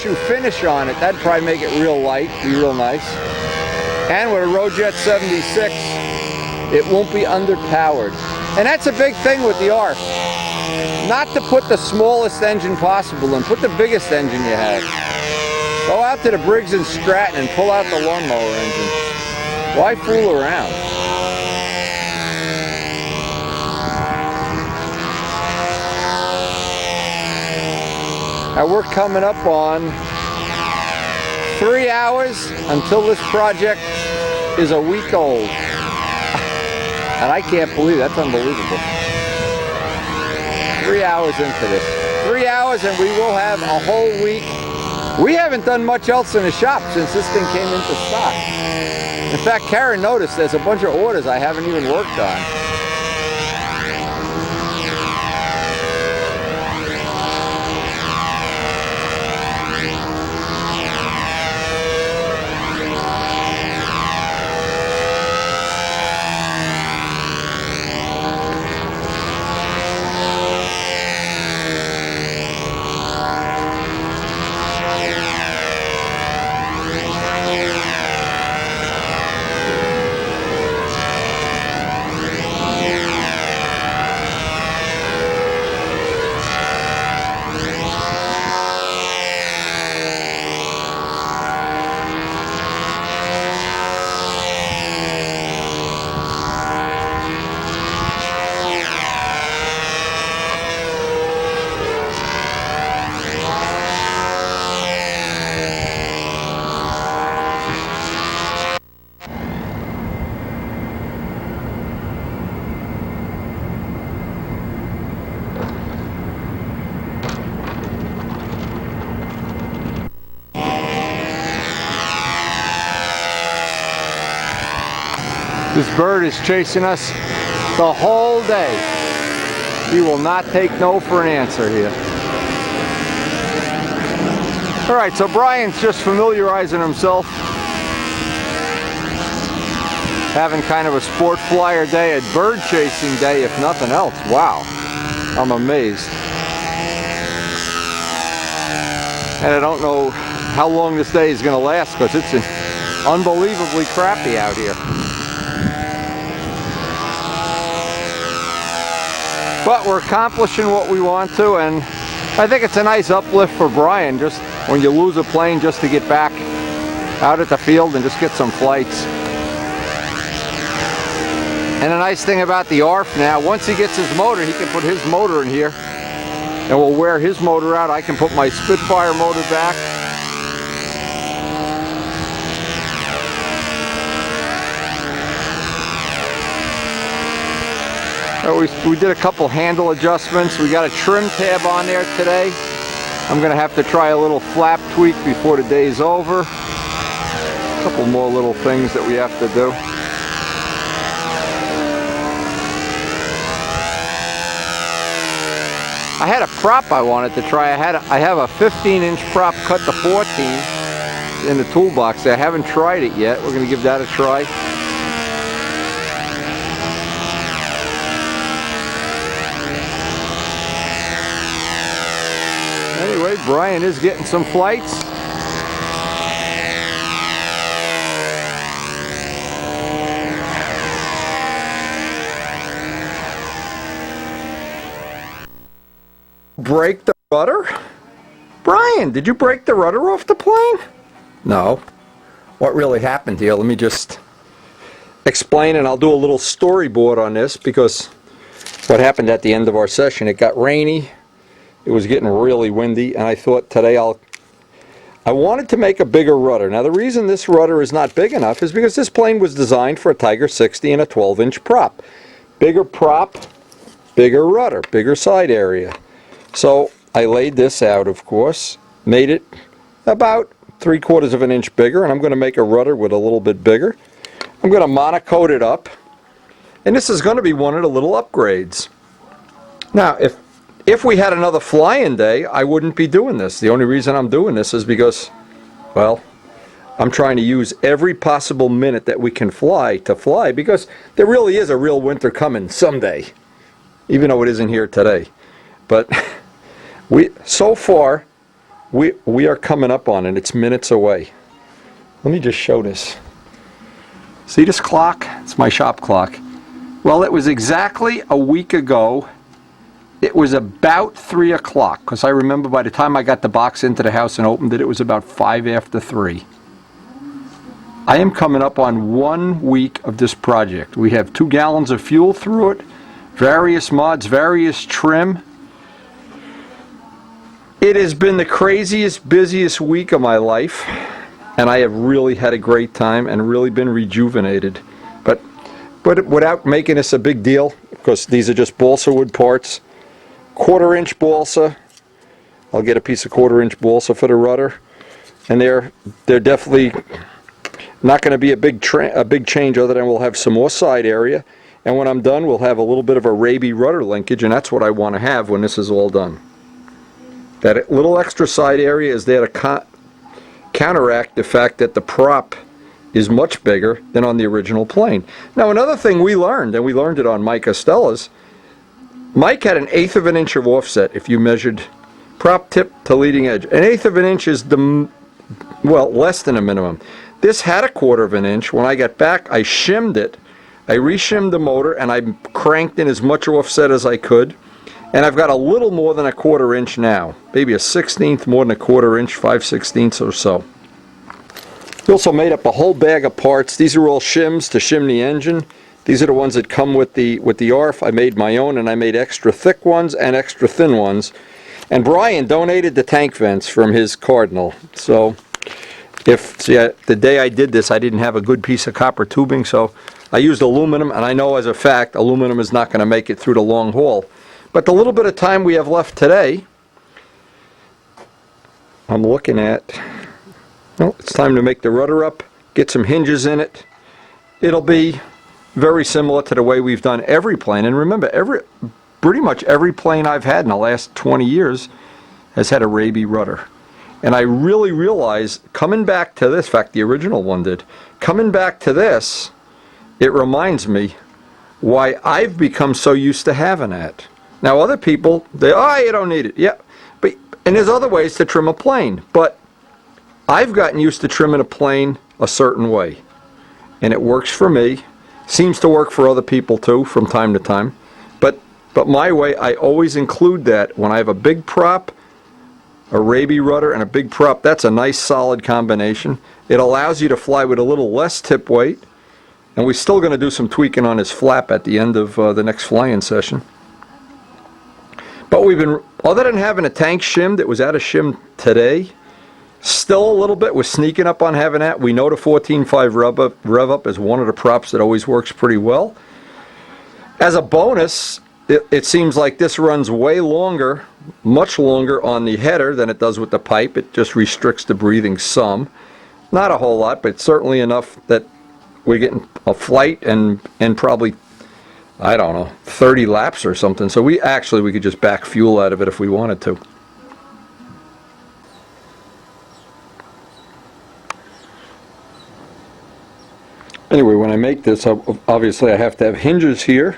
reissue finish on it. That'd probably make it real light, be real nice. And with a Rojet 76, it won't be underpowered. And that's a big thing with the ARF. Not to put the smallest engine possible in, put the biggest engine you have. Go out to the Briggs & Stratton and pull out the lawnmower engine. Why fool around? Now we're coming up on 3 hours until this project is a week old. And I can't believe that's unbelievable. 3 hours into this. 3 hours and we will have a whole week. We haven't done much else in the shop since this thing came into stock. In fact, Karen noticed there's a bunch of orders I haven't even worked on. This bird is chasing us the whole day. He will not take no for an answer here. Alright, so Brian's just familiarizing himself. Having kind of a sport flyer day, a bird chasing day, if nothing else. Wow, I'm amazed. And I don't know how long this day is going to last because it's unbelievably crappy out here. But we're accomplishing what we want to, and I think it's a nice uplift for Brian, just when you lose a plane, just to get back out at the field and just get some flights. And the nice thing about the ARF now, once he gets his motor, he can put his motor in here, and we'll wear his motor out. I can put my Spitfire motor back. We did a couple handle adjustments. We got a trim tab on there today. I'm going to have to try a little flap tweak before the day's over. A couple more little things that we have to do. I had a prop I wanted to try. I have a 15-inch prop cut to 14 in the toolbox. I haven't tried it yet. We're going to give that a try. Anyway, Brian is getting some flights. Break the rudder? Brian, did you break the rudder off the plane? No. What really happened here? Let me just explain, and I'll do a little storyboard on this, because what happened at the end of our session, it got rainy. It was getting really windy, and I thought today I wanted to make a bigger rudder. Now the reason this rudder is not big enough is because this plane was designed for a Tiger 60 and a 12-inch prop. Bigger prop, bigger rudder, bigger side area. So I laid this out, of course, made it about 3/4 of an inch bigger, and I'm going to make a rudder with a little bit bigger. I'm going to monocoat it up, and this is going to be one of the little upgrades. Now, if we had another flying day, I wouldn't be doing this. The only reason I'm doing this is because, well, I'm trying to use every possible minute that we can fly to fly, because there really is a real winter coming someday, even though it isn't here today. But so far, we are coming up on it. It's minutes away. Let me just show this. See this clock? It's my shop clock. Well, it was exactly a week ago. It was about 3 o'clock, because I remember by the time I got the box into the house and opened it, it was about 5 after 3. I am coming up on 1 week of this project. We have 2 gallons of fuel through it, various mods, various trim. It has been the craziest, busiest week of my life, and I have really had a great time and really been rejuvenated. But without making this a big deal, because these are just balsa wood parts, 1/4-inch balsa. I'll get a piece of 1/4-inch balsa for the rudder, and they're definitely not going to be a big change, other than we'll have some more side area, and when I'm done we'll have a little bit of a Raby rudder linkage, and that's what I want to have when this is all done. That little extra side area is there to counteract the fact that the prop is much bigger than on the original plane. Now, another thing we learned, and we learned it on Mike Costella's, Mike had 1/8 of an inch of offset if you measured prop tip to leading edge. 1/8 of an inch is less than a minimum. This had 1/4 of an inch. When I got back, I shimmed it. I re-shimmed the motor, and I cranked in as much offset as I could. And I've got a little more than 1/4 inch now. Maybe a 1/16 more than 1/4 inch, 5/16 or so. We also made up a whole bag of parts. These are all shims to shim the engine. These are the ones that come with the ARF. I made my own, and I made extra thick ones and extra thin ones. And Brian donated the tank vents from his Cardinal. So the day I did this, I didn't have a good piece of copper tubing, so I used aluminum, and I know as a fact aluminum is not going to make it through the long haul. But the little bit of time we have left today, I'm looking at, well, it's time to make the rudder up, get some hinges in it. It'll be very similar to the way we've done every plane. And remember, pretty much every plane I've had in the last 20 years has had a Raby rudder. And I really realized, coming back to this, in fact the original one did, coming back to this, it reminds me why I've become so used to having that. Now other people, you don't need it. Yeah, and there's other ways to trim a plane, but I've gotten used to trimming a plane a certain way, and it works for me. Seems to work for other people too from time to time, but my way, I always include that when I have a big prop, a Raby rudder, and a big prop. That's a nice solid combination. It allows you to fly with a little less tip weight, and we're still going to do some tweaking on his flap at the end of the next flying session. But we've been, other than having a tank shimmed, it was out of shim today. Still a little bit, we're sneaking up on having that. We know the 14.5 rev up is one of the props that always works pretty well. As a bonus, it seems like this runs way longer, much longer on the header than it does with the pipe. It just restricts the breathing some. Not a whole lot, but certainly enough that we're getting a flight and probably, I don't know, 30 laps or something. So we could just back fuel out of it if we wanted to. Anyway, when I make this, obviously I have to have hinges here,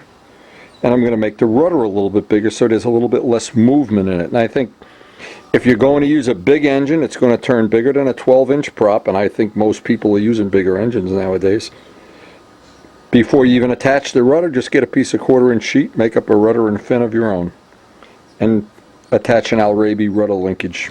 and I'm going to make the rudder a little bit bigger so there's a little bit less movement in it. And I think if you're going to use a big engine, it's going to turn bigger than a 12-inch prop, and I think most people are using bigger engines nowadays. Before you even attach the rudder, just get a piece of 1/4-inch sheet, make up a rudder and fin of your own, and attach an Raby rudder linkage.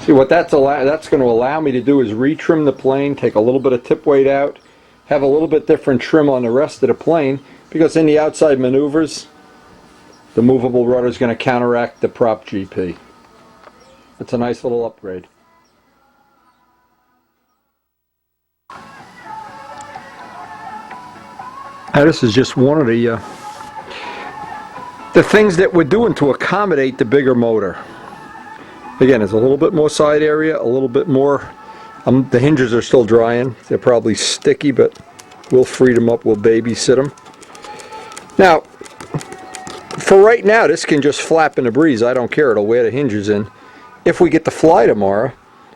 See, what that's going to allow me to do is retrim the plane, take a little bit of tip weight out, have a little bit different trim on the rest of the plane, because in the outside maneuvers, the movable rudder is going to counteract the prop GP. It's a nice little upgrade. Now this is just one of the things that we're doing to accommodate the bigger motor. Again, there's a little bit more side area, a little bit more. The hinges are still drying. They're probably sticky, but we'll free them up. We'll babysit them. Now, for right now, this can just flap in the breeze. I don't care. It'll wear the hinges in. If we get to fly tomorrow,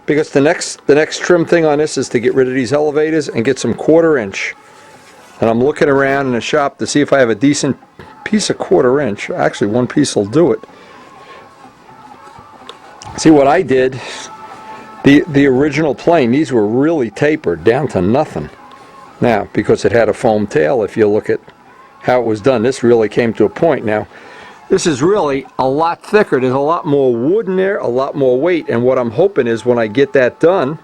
because the next trim thing on this is to get rid of these elevators and get some 1/4 inch. And I'm looking around in the shop to see if I have a decent piece a 1/4 inch. Actually, one piece will do it. See what I did, the original plane, these were really tapered down to nothing. Now, because it had a foam tail, if you look at how it was done, this really came to a point. Now, this is really a lot thicker. There's a lot more wood in there, a lot more weight, and what I'm hoping is when I get that done,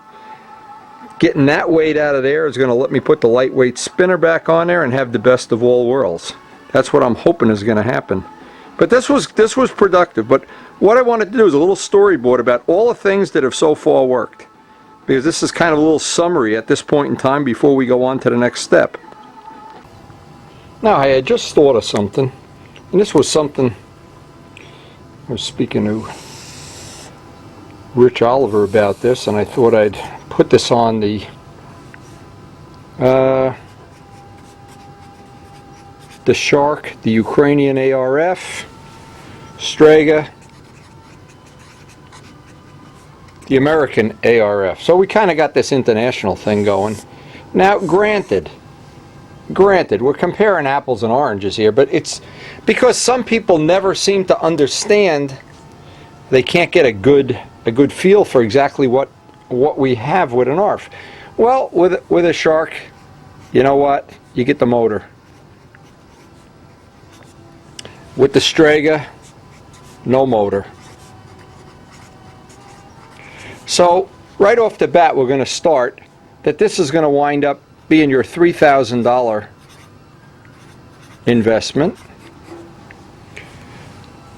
getting that weight out of there is going to let me put the lightweight spinner back on there and have the best of all worlds. That's what I'm hoping is going to happen. But this was productive. But what I wanted to do is a little storyboard about all the things that have so far worked, because this is kind of a little summary at this point in time before we go on to the next step. Now, I had just thought of something, and this was something I was speaking to Rich Oliver about this, and I thought I'd put this on the Shark, the Ukrainian ARF, Strega, the American ARF. So we kind of got this international thing going. Now, granted, we're comparing apples and oranges here, but it's because some people never seem to understand. They can't get a good feel for exactly what we have with an ARF. Well, with a Shark, you know what? You get the motor. With the Strega, no motor. So right off the bat, we're going to start that this is going to wind up being your $3,000 investment.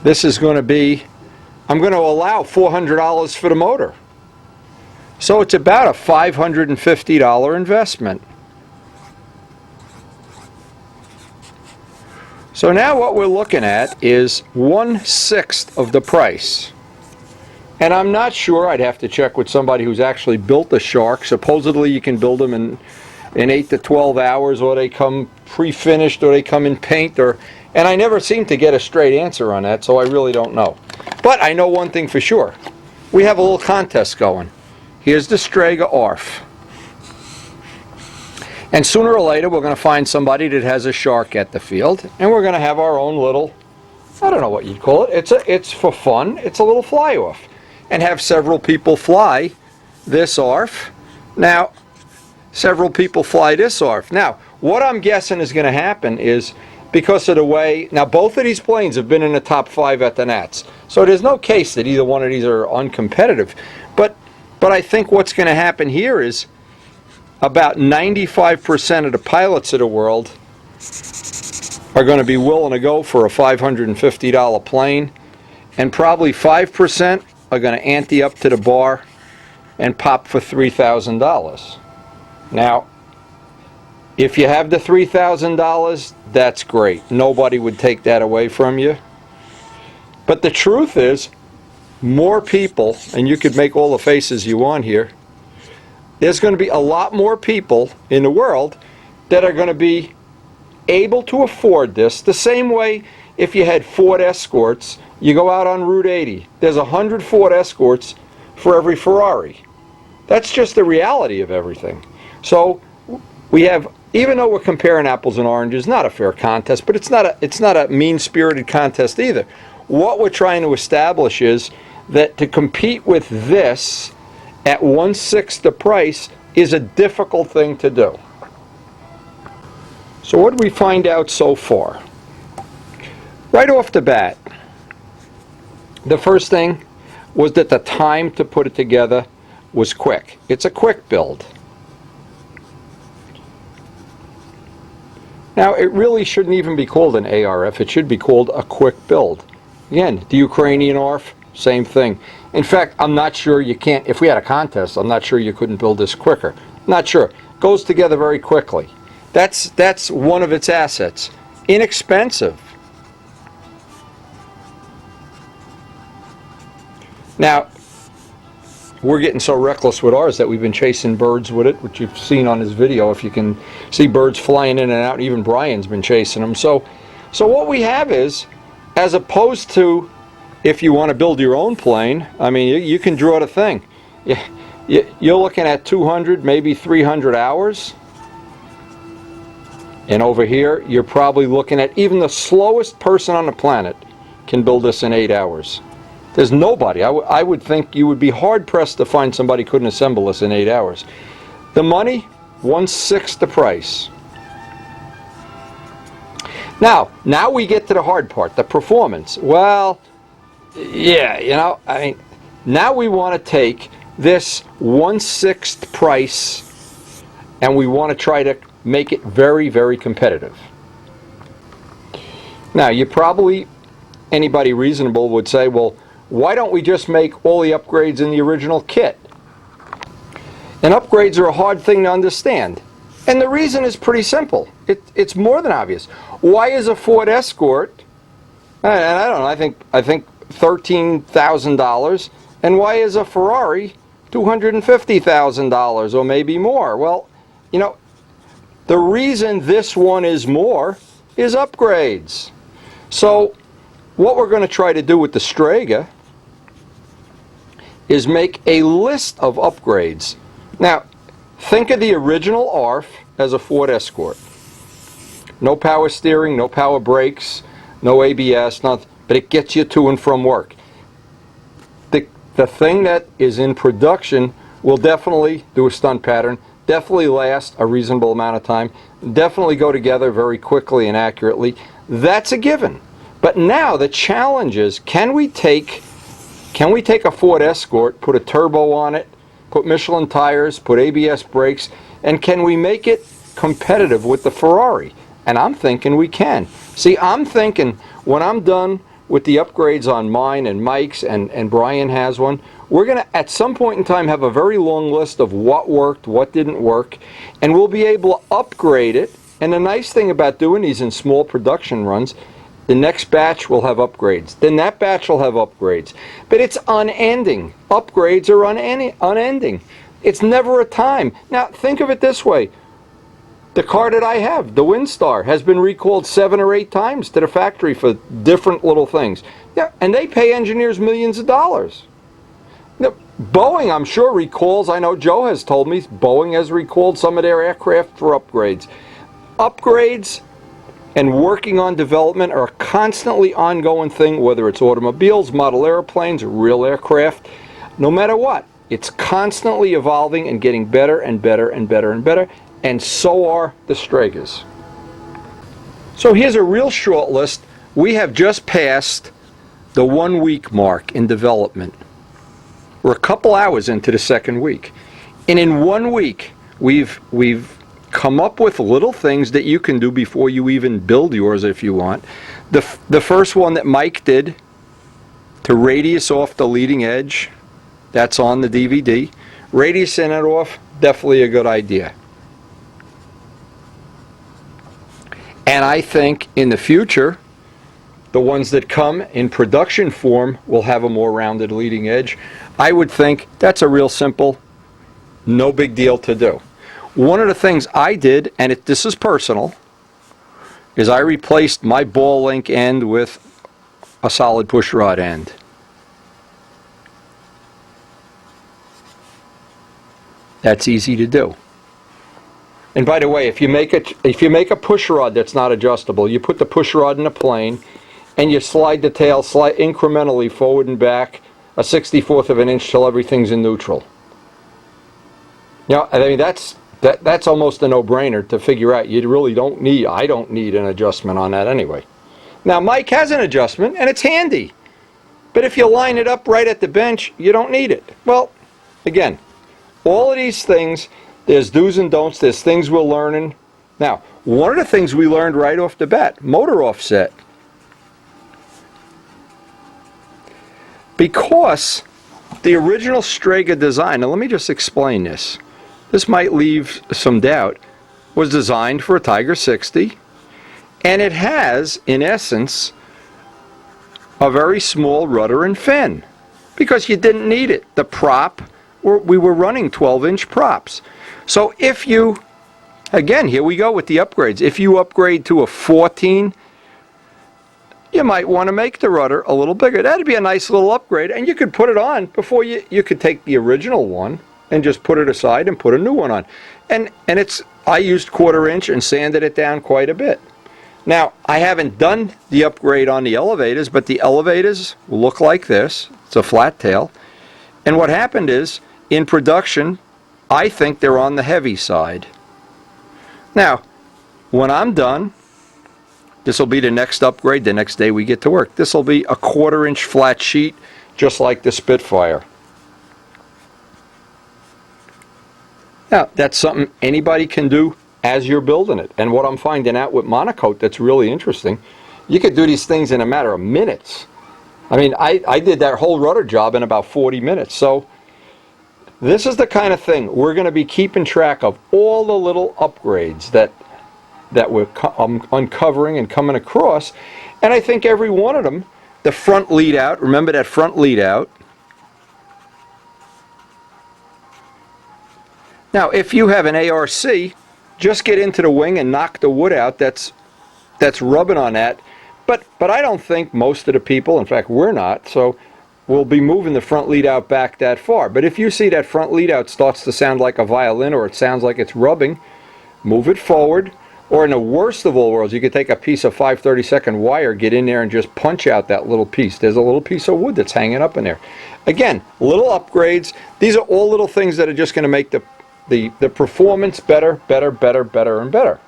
This is going to be, I'm going to allow $400 for the motor. So it's about a $550 investment. So now what we're looking at is 1/6 of the price. And I'm not sure, I'd have to check with somebody who's actually built the Shark. Supposedly you can build them in 8 to 12 hours, or they come pre-finished, or they come in paint, and I never seem to get a straight answer on that, so I really don't know. But I know one thing for sure. We have a little contest going. Here's the Strega ARF. And sooner or later we're going to find somebody that has a Shark at the field, and we're going to have our own little, I don't know what you'd call it. It's for fun. It's a little fly-off. And have several people fly this ARF. Now, several people fly this ARF. Now, what I'm guessing is going to happen is, because of the way, now both of these planes have been in the top 5 at the Nats. So there's no case that either one of these are uncompetitive. But I think what's going to happen here is about 95% of the pilots of the world are going to be willing to go for a $550 plane, and probably 5% are going to ante up to the bar and pop for $3,000. Now, if you have the $3,000, that's great. Nobody would take that away from you. But the truth is, more people, and you could make all the faces you want here, there's going to be a lot more people in the world that are going to be able to afford this. The same way if you had Ford Escorts, you go out on Route 80, there's 100 Ford Escorts for every Ferrari. That's just the reality of everything. So we have, even though we're comparing apples and oranges, not a fair contest, but it's not a mean-spirited contest either. What we're trying to establish is that to compete with this at 1/6 the price is a difficult thing to do. So what did we find out so far? Right off the bat, the first thing was that the time to put it together was quick. It's a quick build. Now, it really shouldn't even be called an ARF. It should be called a quick build. Again, the Ukrainian ARF, same thing. In fact, I'm not sure you can't, if we had a contest, I'm not sure you couldn't build this quicker. Not sure. Goes together very quickly. That's one of its assets. Inexpensive. Now, we're getting so reckless with ours that we've been chasing birds with it, which you've seen on this video. If you can see birds flying in and out, even Brian's been chasing them. So what we have is, as opposed to if you want to build your own plane, I mean, you can draw the thing. You're looking at 200, maybe 300 hours. And over here, you're probably looking at even the slowest person on the planet can build this in 8 hours. There's nobody. I would think you would be hard-pressed to find somebody who couldn't assemble this in 8 hours. The money, 1/6 the price. Now we get to the hard part, the performance. Well, yeah, you know, I mean, now we want to take this 1/6 price and we want to try to make it very, very competitive. Now, anybody reasonable would say, well, why don't we just make all the upgrades in the original kit? And upgrades are a hard thing to understand. And the reason is pretty simple. It's more than obvious. Why is a Ford Escort, and I don't know, I think $13,000, and why is a Ferrari $250,000 or maybe more? Well, you know, the reason this one is more is upgrades. So what we're going to try to do with the Strega is make a list of upgrades. Now, think of the original ARF as a Ford Escort. No power steering, no power brakes, no ABS, nothing, but it gets you to and from work. The thing that is in production will definitely do a stunt pattern, definitely last a reasonable amount of time, definitely go together very quickly and accurately. That's a given. But now the challenge is, can we take a Ford Escort, put a turbo on it, put Michelin tires, put ABS brakes, and can we make it competitive with the Ferrari? And I'm thinking we can. See, I'm thinking when I'm done with the upgrades on mine and Mike's, and Brian has one, we're going to, at some point in time, have a very long list of what worked, what didn't work, and we'll be able to upgrade it. And the nice thing about doing these in small production runs, the next batch will have upgrades. Then that batch will have upgrades. But it's unending. Upgrades are unending. It's never a time. Now, think of it this way. The car that I have, the Windstar, has been recalled 7 or 8 times to the factory for different little things. Yeah, and they pay engineers millions of dollars. Now, Boeing, I'm sure, recalls, I know Joe has told me, Boeing has recalled some of their aircraft for upgrades. Upgrades and working on development are a constantly ongoing thing, whether it's automobiles, model airplanes, real aircraft, no matter what. It's constantly evolving and getting better and better and better and better, and so are the Stregas. So here's a real short list. We have just passed the 1 week mark in development. We're a couple hours into the second week. And in 1 week, we've come up with little things that you can do before you even build yours if you want. The first one that Mike did to radius off the leading edge, that's on the DVD. Radiusing it off, definitely a good idea. And I think in the future, the ones that come in production form will have a more rounded leading edge. I would think that's a real simple, no big deal to do. One of the things I did, and this is personal, is I replaced my ball link end with a solid push rod end. That's easy to do. And by the way, if you make a push rod that's not adjustable, you put the push rod in a plane and you slide the tail incrementally forward and back a 1/64 of an inch till everything's in neutral. You know, I mean, that's almost a no-brainer to figure out. You really don't need, I don't need an adjustment on that anyway. Now Mike has an adjustment and it's handy, but if you line it up right at the bench, you don't need it. Well, again, all of these things, there's do's and don'ts, there's things we're learning. Now, one of the things we learned right off the bat, motor offset. Because the original Strega design, now let me just explain this. This might leave some doubt, was designed for a Tiger 60, and it has, in essence, a very small rudder and fin, because you didn't need it. The prop, we were running 12-inch props. So if you, again, here we go with the upgrades. If you upgrade to a 14, you might want to make the rudder a little bigger. That'd be a nice little upgrade, and you could put it on before you could take the original one and just put it aside and put a new one on. And it's I used 1/4 inch and sanded it down quite a bit. Now, I haven't done the upgrade on the elevators, but the elevators look like this. It's a flat tail. And what happened is, in production, I think they're on the heavy side. Now, when I'm done, this will be the next upgrade, the next day we get to work. This will be a 1/4 inch flat sheet, just like the Spitfire. Now, that's something anybody can do as you're building it. And what I'm finding out with monocoat that's really interesting, you could do these things in a matter of minutes. I mean, I did that whole rudder job in about 40 minutes. So this is the kind of thing we're going to be keeping track of, all the little upgrades that we're uncovering and coming across. And I think every one of them, the front lead out, remember that front lead out. Now, if you have an ARC, just get into the wing and knock the wood out that's rubbing on that. But I don't think most of the people, in fact we're not, so we'll be moving the front lead out back that far. But if you see that front lead out starts to sound like a violin, or it sounds like it's rubbing, move it forward. Or in the worst of all worlds, you could take a piece of 5/32 wire, get in there and just punch out that little piece. There's a little piece of wood that's hanging up in there. Again, little upgrades. These are all little things that are just going to make the performance better, better, better, better, and better.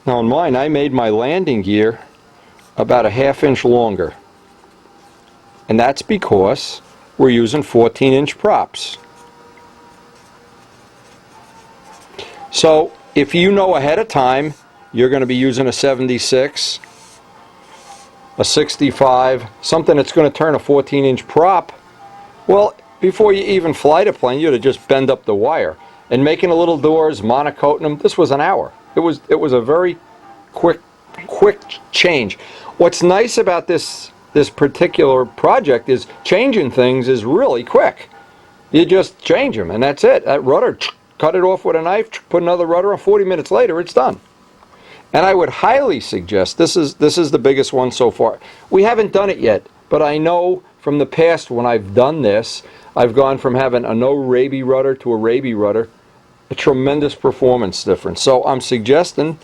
Now on mine, I made my landing gear about a 1/2 inch longer. And that's because we're using 14-inch props. So if you know ahead of time you're going to be using a 76, a 65, something that's going to turn a 14-inch prop, well, before you even fly the plane, you'd have just bend up the wire. And making the little doors, monocoating them, this was an hour. It was a very quick change. What's nice about this particular project is changing things is really quick. You just change them and that's it. That rudder, cut it off with a knife, put another rudder on, 40 minutes later it's done. And I would highly suggest, this is the biggest one so far. We haven't done it yet, but I know from the past when I've done this, I've gone from having a no Raby rudder to a Raby rudder. A tremendous performance difference. So I'm suggesting,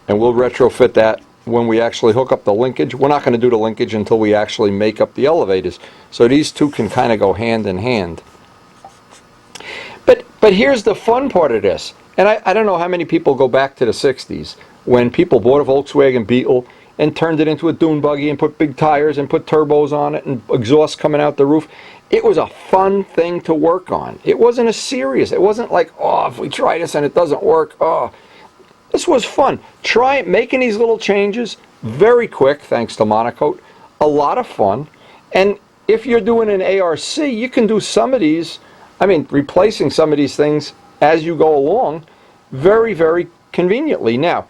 and we'll retrofit that when we actually hook up the linkage. We're not going to do the linkage until we actually make up the elevators. So these two can kind of go hand in hand. But here's the fun part of this. And I don't know how many people go back to the 60s when people bought a Volkswagen Beetle and turned it into a dune buggy and put big tires and put turbos on it and exhaust coming out the roof. It was a fun thing to work on. It wasn't a serious. It wasn't like, oh, if we try this and it doesn't work, oh. This was fun. Try making these little changes very quick, thanks to monocoat. A lot of fun. And if you're doing an ARC, you can do some of these, I mean, replacing some of these things as you go along very, very conveniently. Now,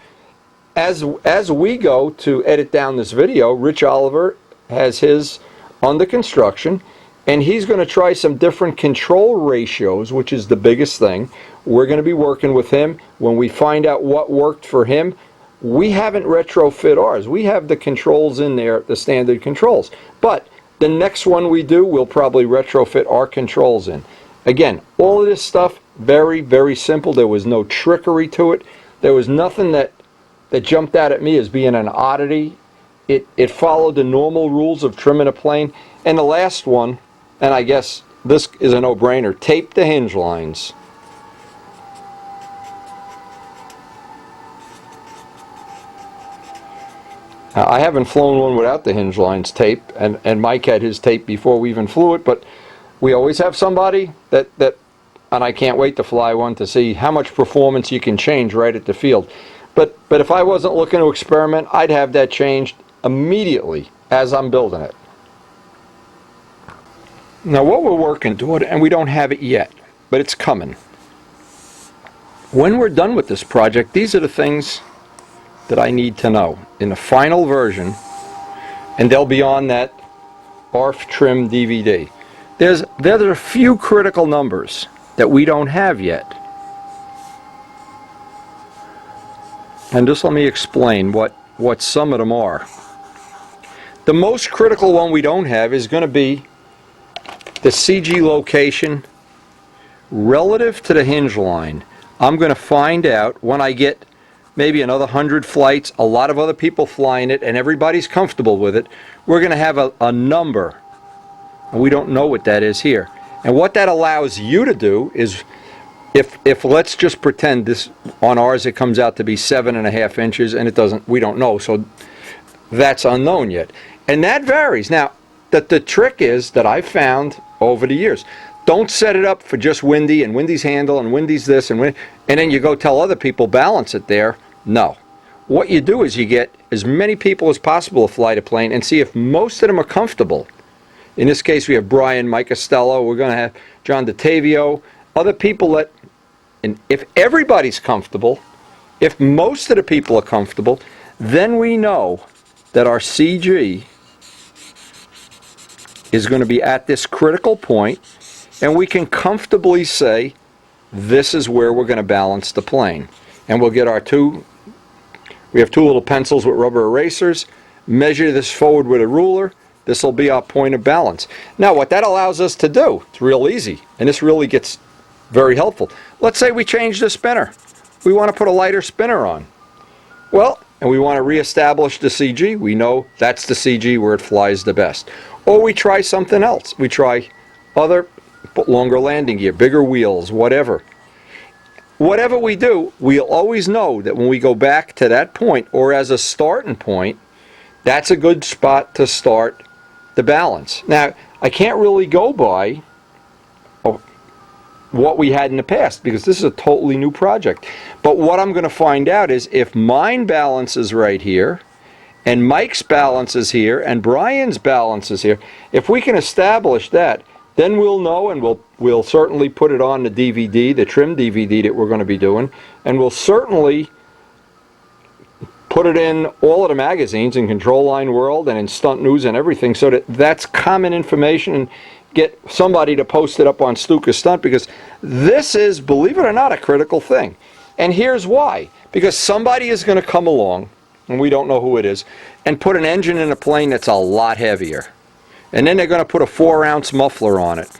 as we go to edit down this video, Rich Oliver has his under construction, and he's going to try some different control ratios, which is the biggest thing. We're going to be working with him. When we find out what worked for him, we haven't retrofit ours. We have the controls in there, the standard controls. But the next one we do, we'll probably retrofit our controls in. Again, all of this stuff, very, very simple. There was no trickery to it. There was nothing that jumped out at me as being an oddity. It followed the normal rules of trimming a plane. And the last one, and I guess this is a no-brainer, tape the hinge lines. Now, I haven't flown one without the hinge lines taped, and Mike had his tape before we even flew it, but we always have somebody that and I can't wait to fly one to see how much performance you can change right at the field. But if I wasn't looking to experiment, I'd have that changed immediately as I'm building it. Now what we're working toward, and we don't have it yet, but it's coming. When we're done with this project, these are the things that I need to know in the final version, and they'll be on that ARF trim DVD. There are a few critical numbers that we don't have yet. And just let me explain what some of them are. The most critical one we don't have is going to be the CG location relative to the hinge line, I'm going to find out when I get maybe another 100 flights, a lot of other people flying it, and everybody's comfortable with it, we're going to have a number. And we don't know what that is here. And what that allows you to do is, if let's just pretend this, on ours it comes out to be 7.5 inches, and it doesn't, we don't know, so that's unknown yet. And that varies. Now, the trick is that I've found over the years, don't set it up for just Windy and Windy's handle and Windy's this and then you go tell other people balance it there. No. What you do is you get as many people as possible to fly the plane and see if most of them are comfortable. In this case, we have Brian, Mike Costello, we're going to have John DeTavio, other people that, and if everybody's comfortable, if most of the people are comfortable, then we know that our CG is going to be at this critical point, and we can comfortably say, this is where we're going to balance the plane. And we'll get our we have two little pencils with rubber erasers, measure this forward with a ruler, this will be our point of balance. Now what that allows us to do, it's real easy, and this really gets very helpful. Let's say we change the spinner. We want to put a lighter spinner on. Well, and we want to reestablish the CG, we know that's the CG where it flies the best. Or we try something else. We try other, put longer landing gear, bigger wheels, whatever. Whatever we do, we'll always know that when we go back to that point, or as a starting point, that's a good spot to start the balance. Now, I can't really go by what we had in the past, because this is a totally new project. But what I'm going to find out is if mine balance is right here, and Mike's balance is here, and Brian's balance is here, if we can establish that, then we'll know, and we'll certainly put it on the DVD, the trim DVD that we're going to be doing, and we'll certainly put it in all of the magazines, in Control Line World and in Stunt News and everything, so that that's common information, and get somebody to post it up on Stuka Stunt, because this is, believe it or not, a critical thing. And here's why. Because somebody is going to come along, and we don't know who it is, and put an engine in a plane that's a lot heavier. And then they're going to put a 4-ounce muffler on it.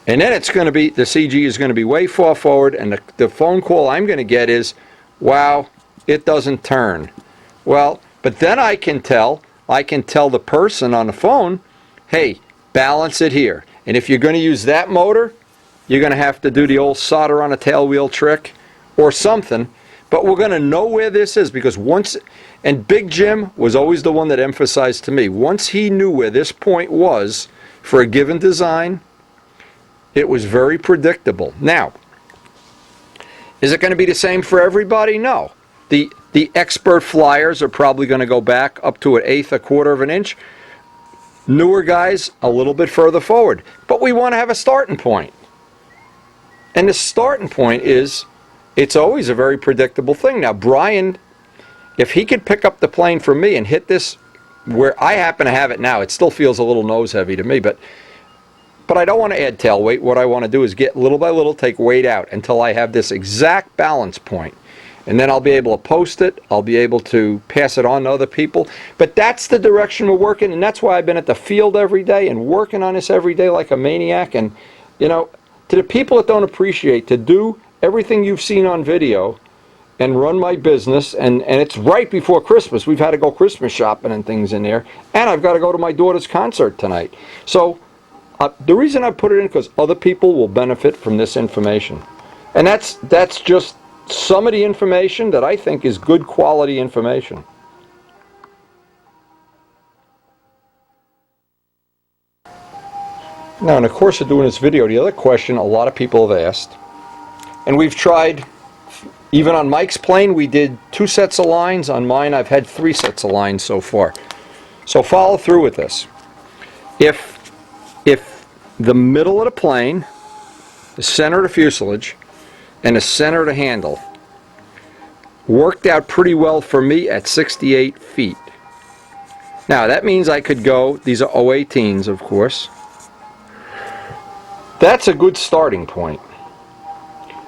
And then it's going to be, the CG is going to be way far forward, and the phone call I'm going to get is, wow, it doesn't turn. Well, but then I can tell the person on the phone, hey, balance it here. And if you're going to use that motor, you're going to have to do the old solder on a tail wheel trick or something. But we're going to know where this is, because once, and Big Jim was always the one that emphasized to me, once he knew where this point was for a given design, it was very predictable. Now, is it going to be the same for everybody? No. The expert flyers are probably going to go back up to 1/8, 1/4 of an inch. Newer guys, a little bit further forward. But we want to have a starting point. And the starting point is, it's always a very predictable thing. Now, Brian, if he could pick up the plane from me and hit this where I happen to have it now, it still feels a little nose heavy to me, but I don't want to add tail weight. What I want to do is get little by little, take weight out until I have this exact balance point. And then I'll be able to post it, I'll be able to pass it on to other people. But that's the direction we're working, and that's why I've been at the field every day and working on this every day like a maniac. And, you know, to the people that don't appreciate, to do everything you've seen on video and run my business, and it's right before Christmas. We've had to go Christmas shopping and things in there, and I've got to go to my daughter's concert tonight. So the reason I put it in, because other people will benefit from this information. And that's just some of the information that I think is good quality information. Now, in the course of doing this video, the other question a lot of people have asked, and we've tried, even on Mike's plane, we did 2 sets of lines. On mine, I've had 3 sets of lines so far. So follow through with this. If the middle of the plane, the center of the fuselage, and the center of the handle worked out pretty well for me at 68 feet. Now, that means I could go, these are 018s, of course. That's a good starting point.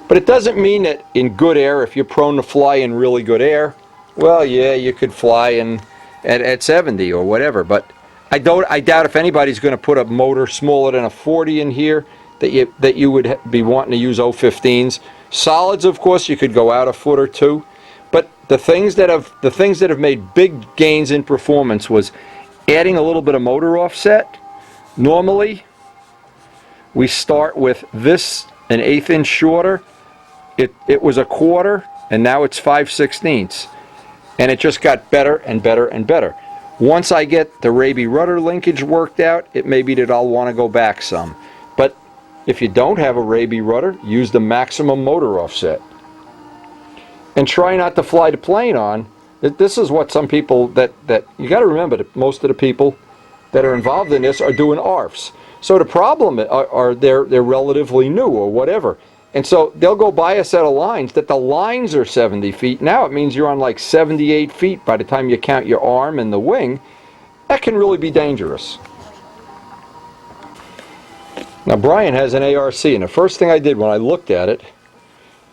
But it doesn't mean that in good air, if you're prone to fly in really good air, well, yeah, you could fly at 70 or whatever. But I doubt if anybody's going to put a motor smaller than a 40 in here that you would be wanting to use 015s. Solids, of course, you could go out a foot or two, but the things that have made big gains in performance was adding a little bit of motor offset. Normally, we start with this an 1/8 inch shorter. It was a 1/4, and now it's 5/16, and it just got better and better and better. Once I get the Raby rudder linkage worked out, it may be that I'll want to go back some. But if you don't have a Raby rudder, use the maximum motor offset. And try not to fly the plane on. This is what some people that you got to remember that most of the people that are involved in this are doing ARFs. So the problem are they're relatively new or whatever. And so they'll go buy a set of lines that the lines are 70 feet. Now it means you're on like 78 feet by the time you count your arm and the wing. That can really be dangerous. Now Brian has an ARC, and the first thing I did when I looked at it,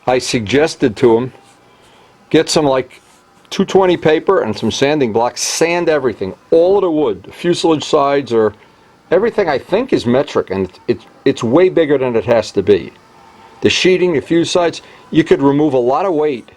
I suggested to him, get some like 220 paper and some sanding blocks, sand everything, all of the wood, the fuselage sides, or everything I think is metric, and it's way bigger than it has to be. The sheeting, the fuse sides, you could remove a lot of weight.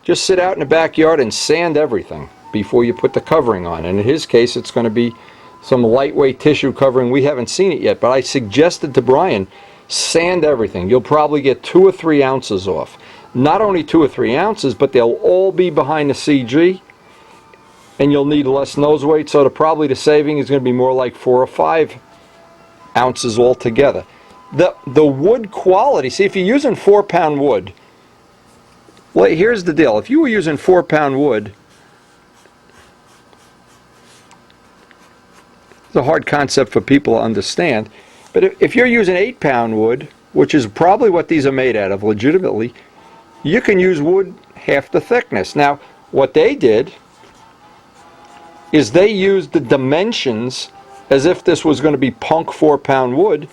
Just sit out in the backyard and sand everything before you put the covering on. And in his case, it's going to be some lightweight tissue covering. We haven't seen it yet, but I suggested to Brian, sand everything. You'll probably get 2 or 3 ounces off. Not only 2 or 3 ounces, but they'll all be behind the CG, and you'll need less nose weight, so probably the saving is going to be more like 4 or 5 ounces altogether. The wood quality, see, if you're using 4-pound wood, well, here's the deal. If you were using 4-pound wood, it's a hard concept for people to understand, but if you're using 8-pound wood, which is probably what these are made out of legitimately, you can use wood half the thickness. Now, what they did is they used the dimensions as if this was going to be punk 4-pound wood,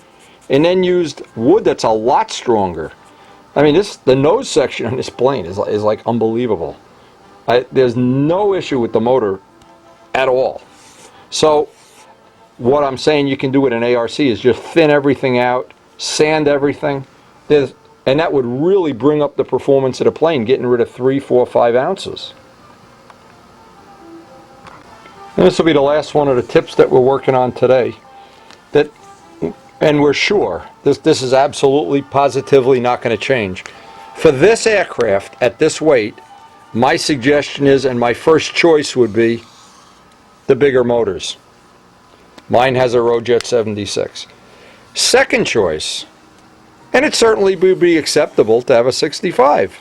and then used wood that's a lot stronger. I mean, the nose section on this plane is like unbelievable. There's no issue with the motor at all. So what I'm saying you can do with an ARC is just thin everything out, sand everything, and that would really bring up the performance of the plane, getting rid of 3, 4, 5 ounces. And this will be the last one of the tips that we're working on today. And we're sure this is absolutely, positively not going to change. For this aircraft at this weight, my suggestion is, and my first choice would be, the bigger motors. Mine has a Rojet 76. Second choice, and it certainly would be acceptable to have a 65.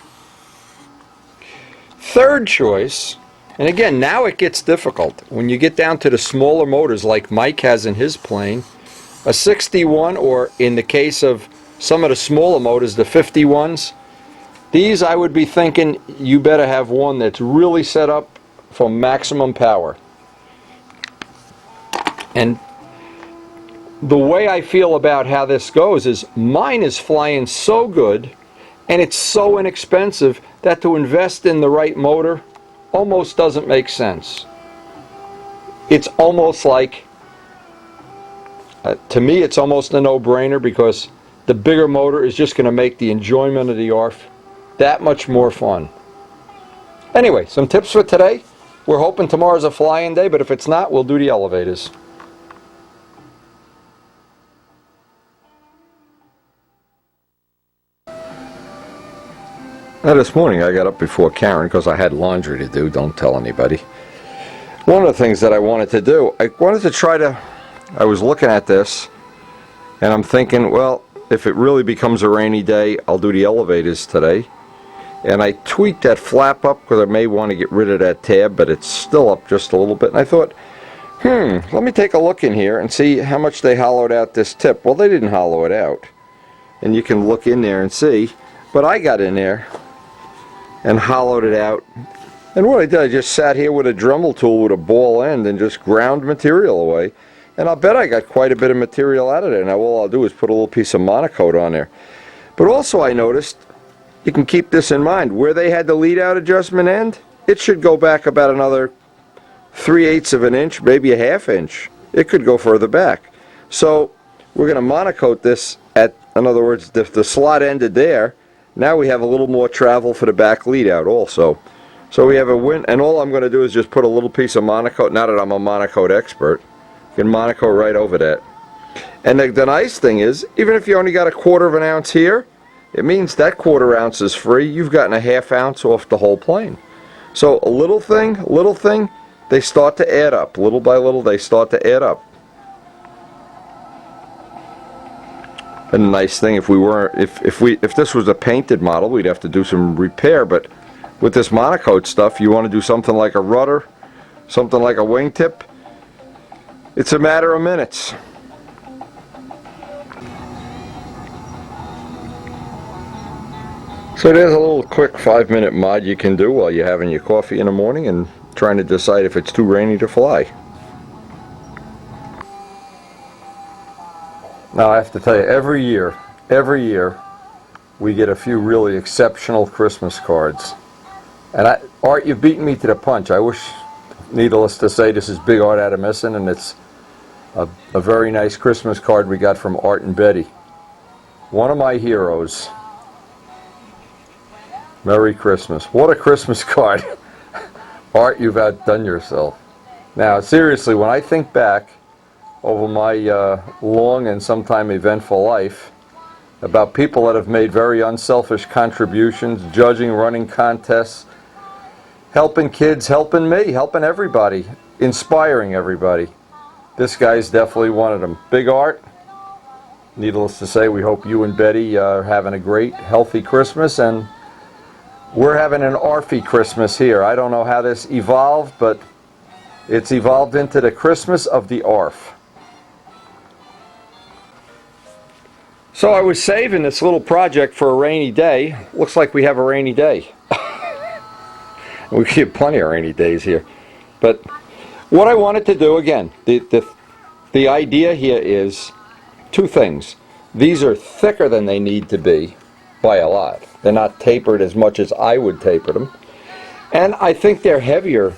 Third choice, and again, now it gets difficult. When you get down to the smaller motors like Mike has in his plane, a 61, or in the case of some of the smaller motors, the 51s, these I would be thinking you better have one that's really set up for maximum power. And the way I feel about how this goes is mine is flying so good and it's so inexpensive that to invest in the right motor almost doesn't make sense. It's almost like, to me, it's almost a no-brainer, because the bigger motor is just going to make the enjoyment of the ARF that much more fun. Anyway, some tips for today. We're hoping tomorrow's a flying day, but if it's not, we'll do the elevators. Now this morning I got up before Karen because I had laundry to do. Don't tell anybody. One of the things that I wanted to do, I was looking at this and I'm thinking, well, if it really becomes a rainy day, I'll do the elevators today. And I tweaked that flap up because I may want to get rid of that tab, but it's still up just a little bit. And I thought, let me take a look in here and see how much they hollowed out this tip. Well, they didn't hollow it out. And you can look in there and see. But I got in there and hollowed it out. And what I did, I just sat here with a Dremel tool with a ball end and just ground material away. And I'll bet I got quite a bit of material out of there. Now all I'll do is put a little piece of monocoat on there. But also I noticed, you can keep this in mind, where they had the lead out adjustment end, it should go back about another 3/8 of an inch, maybe a 1/2 inch. it could go further back. So we're going to monocoat this at, in other words, if the slot ended there, now we have a little more travel for the back lead out also. So we have a win, and all I'm going to do is just put a little piece of monocoat. Now that I'm a monocoat expert, you can monocoat right over that. And the nice thing is, even if you only got a 1/4 ounce here, it means that 1/4 ounce is free. You've gotten a 1/2 ounce off the whole plane. So a little thing, they start to add up. Little by little, they start to add up. And the nice thing, if this was a painted model, we'd have to do some repair. But with this monocoat stuff, you want to do something like a rudder, something like a wingtip. It's a matter of minutes. So there's a little quick 5-minute mod you can do while you're having your coffee in the morning and trying to decide if it's too rainy to fly. Now I have to tell you, every year, we get a few really exceptional Christmas cards. And Art, you've beaten me to the punch. I wish, needless to say, this is Big Art out of Missing, and it's a very nice Christmas card we got from Art and Betty. One of my heroes. Merry Christmas. What a Christmas card. Art, you've outdone yourself. Now, seriously, when I think back over my long and sometime eventful life about people that have made very unselfish contributions, judging, running contests, helping kids, helping me, helping everybody, inspiring everybody, this guy's definitely one of them. Big Art, needless to say, we hope you and Betty are having a great, healthy Christmas, and we're having an ARFy Christmas here. I don't know how this evolved, but it's evolved into the Christmas of the ARF. So I was saving this little project for a rainy day. Looks like we have a rainy day. We get plenty of rainy days here. But what I wanted to do, again, the idea here is two things. These are thicker than they need to be by a lot. They're not tapered as much as I would taper them. And I think they're heavier.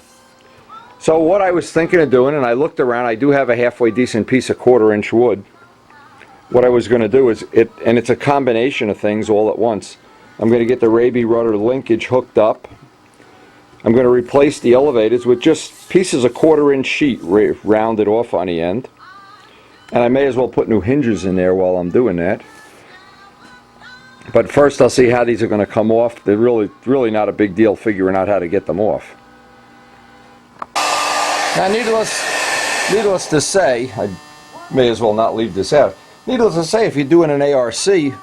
So what I was thinking of doing, and I looked around, I do have a halfway decent piece of 1/4 inch wood. What I was going to do is, and it's a combination of things all at once. I'm going to get the Raby Rudder linkage hooked up. I'm going to replace the elevators with just pieces of 1/4 inch sheet rounded off on the end. And I may as well put new hinges in there while I'm doing that. But first I'll see how these are going to come off. They're really not a big deal figuring out how to get them off. Now needless to say, I may as well not leave this out. Needless to say, if you're doing an ARC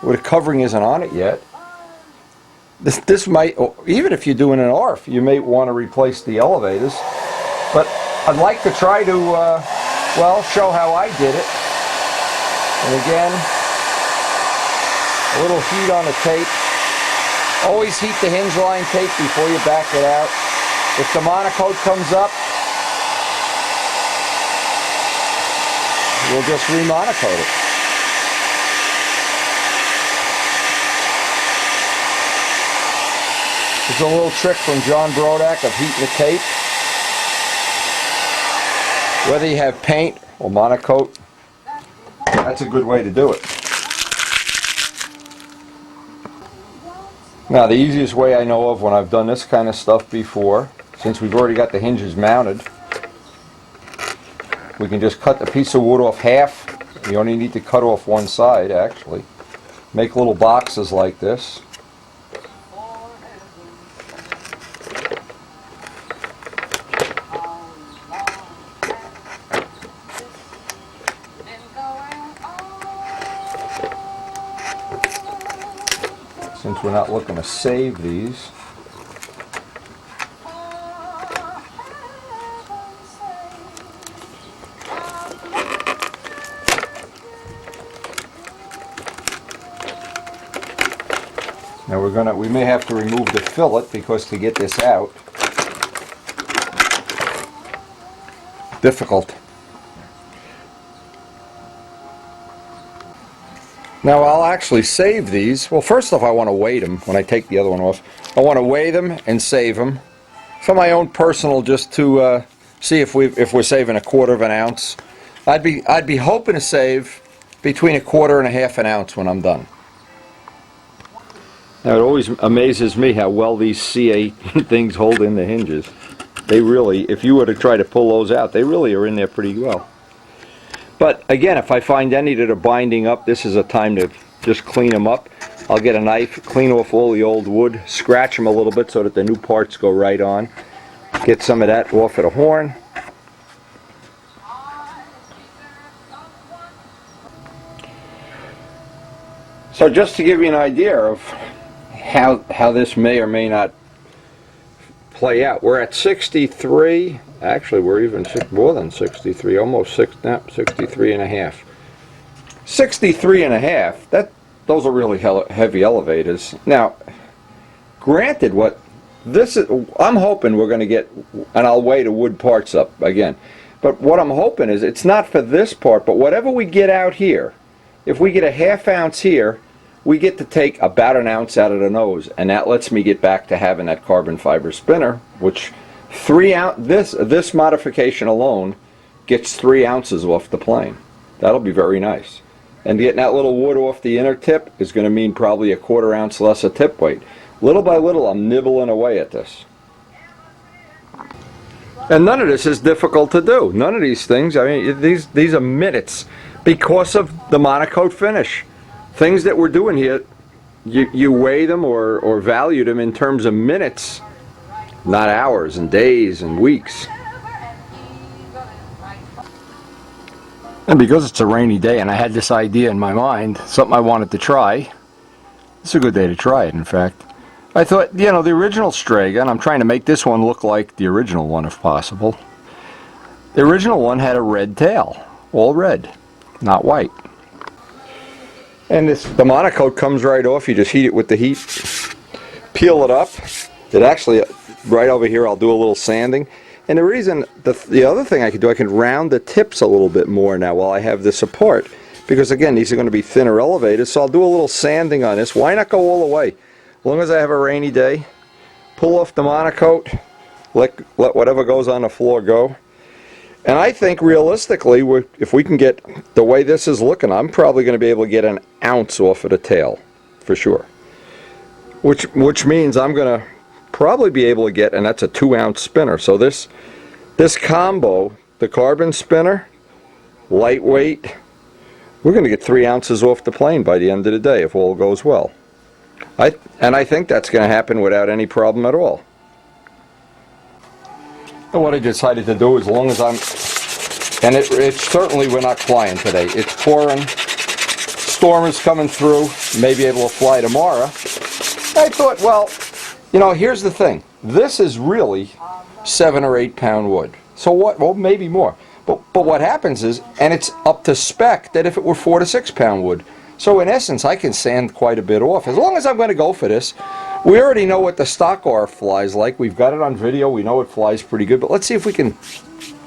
where the covering isn't on it yet, this might, even if you're doing an ARF, you may want to replace the elevators. But I'd like to try to, well, show how I did it. And again, a little heat on the tape. Always heat the hinge line tape before you back it out. If the monocoat comes up, we'll just remonocoat it. There's a little trick from John Brodak of heating the tape. Whether you have paint or monocoat, that's a good way to do it. Now the easiest way I know of when I've done this kind of stuff before, since we've already got the hinges mounted, we can just cut the piece of wood off half. You only need to cut off one side actually. Make little boxes like this. Since we're not looking to save these. Now we may have to remove the fillet because to get this out, difficult. Now I'll actually save these. Well, first off, I want to weigh them when I take the other one off. I want to weigh them and save them for my own personal, just to see if we're saving a 1/4 ounce. I'd be hoping to save between 1/4 and 1/2 ounce when I'm done. Now it always amazes me how well these C8 things hold in the hinges. They really, if you were to try to pull those out, they really are in there pretty well. But again, if I find any that are binding up, this is a time to just clean them up. I'll get a knife, clean off all the old wood, scratch them a little bit so that the new parts go right on. Get some of that off of the horn. So just to give you an idea of how this may or may not play out, we're at 63. Actually, we're even more than 63, almost 63 and a half. 63 and a half. Those are really heavy elevators. Now, granted, what this is, I'm hoping we're going to get, and I'll weigh the wood parts up again. But what I'm hoping is it's not for this part, but whatever we get out here, if we get a 1/2 ounce here, we get to take about 1 ounce out of the nose, and that lets me get back to having that carbon fiber spinner, which 3 ounce, this modification alone gets 3 ounces off the plane. That'll be very nice. And getting that little wood off the inner tip is going to mean probably 1/4 ounce less of tip weight. Little by little, I'm nibbling away at this. And none of this is difficult to do. None of these things, I mean, these are minutes because of the monocoat finish. Things that we're doing here, you weigh them or value them in terms of minutes, not hours and days and weeks. And because it's a rainy day and I had this idea in my mind, something I wanted to try, it's a good day to try it, in fact. I thought, you know, the original Strega, and I'm trying to make this one look like the original one if possible. The original one had a red tail, all red, not white. And the monocoat comes right off. You just heat it with the heat, peel it up. It actually, right over here, I'll do a little sanding. And the reason, the other thing I can do, I can round the tips a little bit more now while I have this apart. Because again, these are going to be thinner elevators, so I'll do a little sanding on this. Why not go all the way? As long as I have a rainy day, pull off the monocoat, let whatever goes on the floor go. And I think realistically, if we can get the way this is looking, I'm probably going to be able to get 1 ounce off of the tail, for sure. Which means I'm going to probably be able to get, and that's a 2 ounce spinner. So this combo, the carbon spinner, lightweight, we're going to get 3 ounces off the plane by the end of the day if all goes well. And I think that's going to happen without any problem at all. And what I decided to do, as long as I'm, and it's certainly, we're not flying today. It's pouring, storm is coming through, may be able to fly tomorrow. I thought, well, you know, here's the thing. This is really 7 or 8 pound wood. So what, well, maybe more. But what happens is, and it's up to spec, that if it were 4 to 6 pound wood. So in essence, I can sand quite a bit off. As long as I'm going to go for this, we already know what the stock ARF flies like. We've got it on video. We know it flies pretty good. But let's see if we can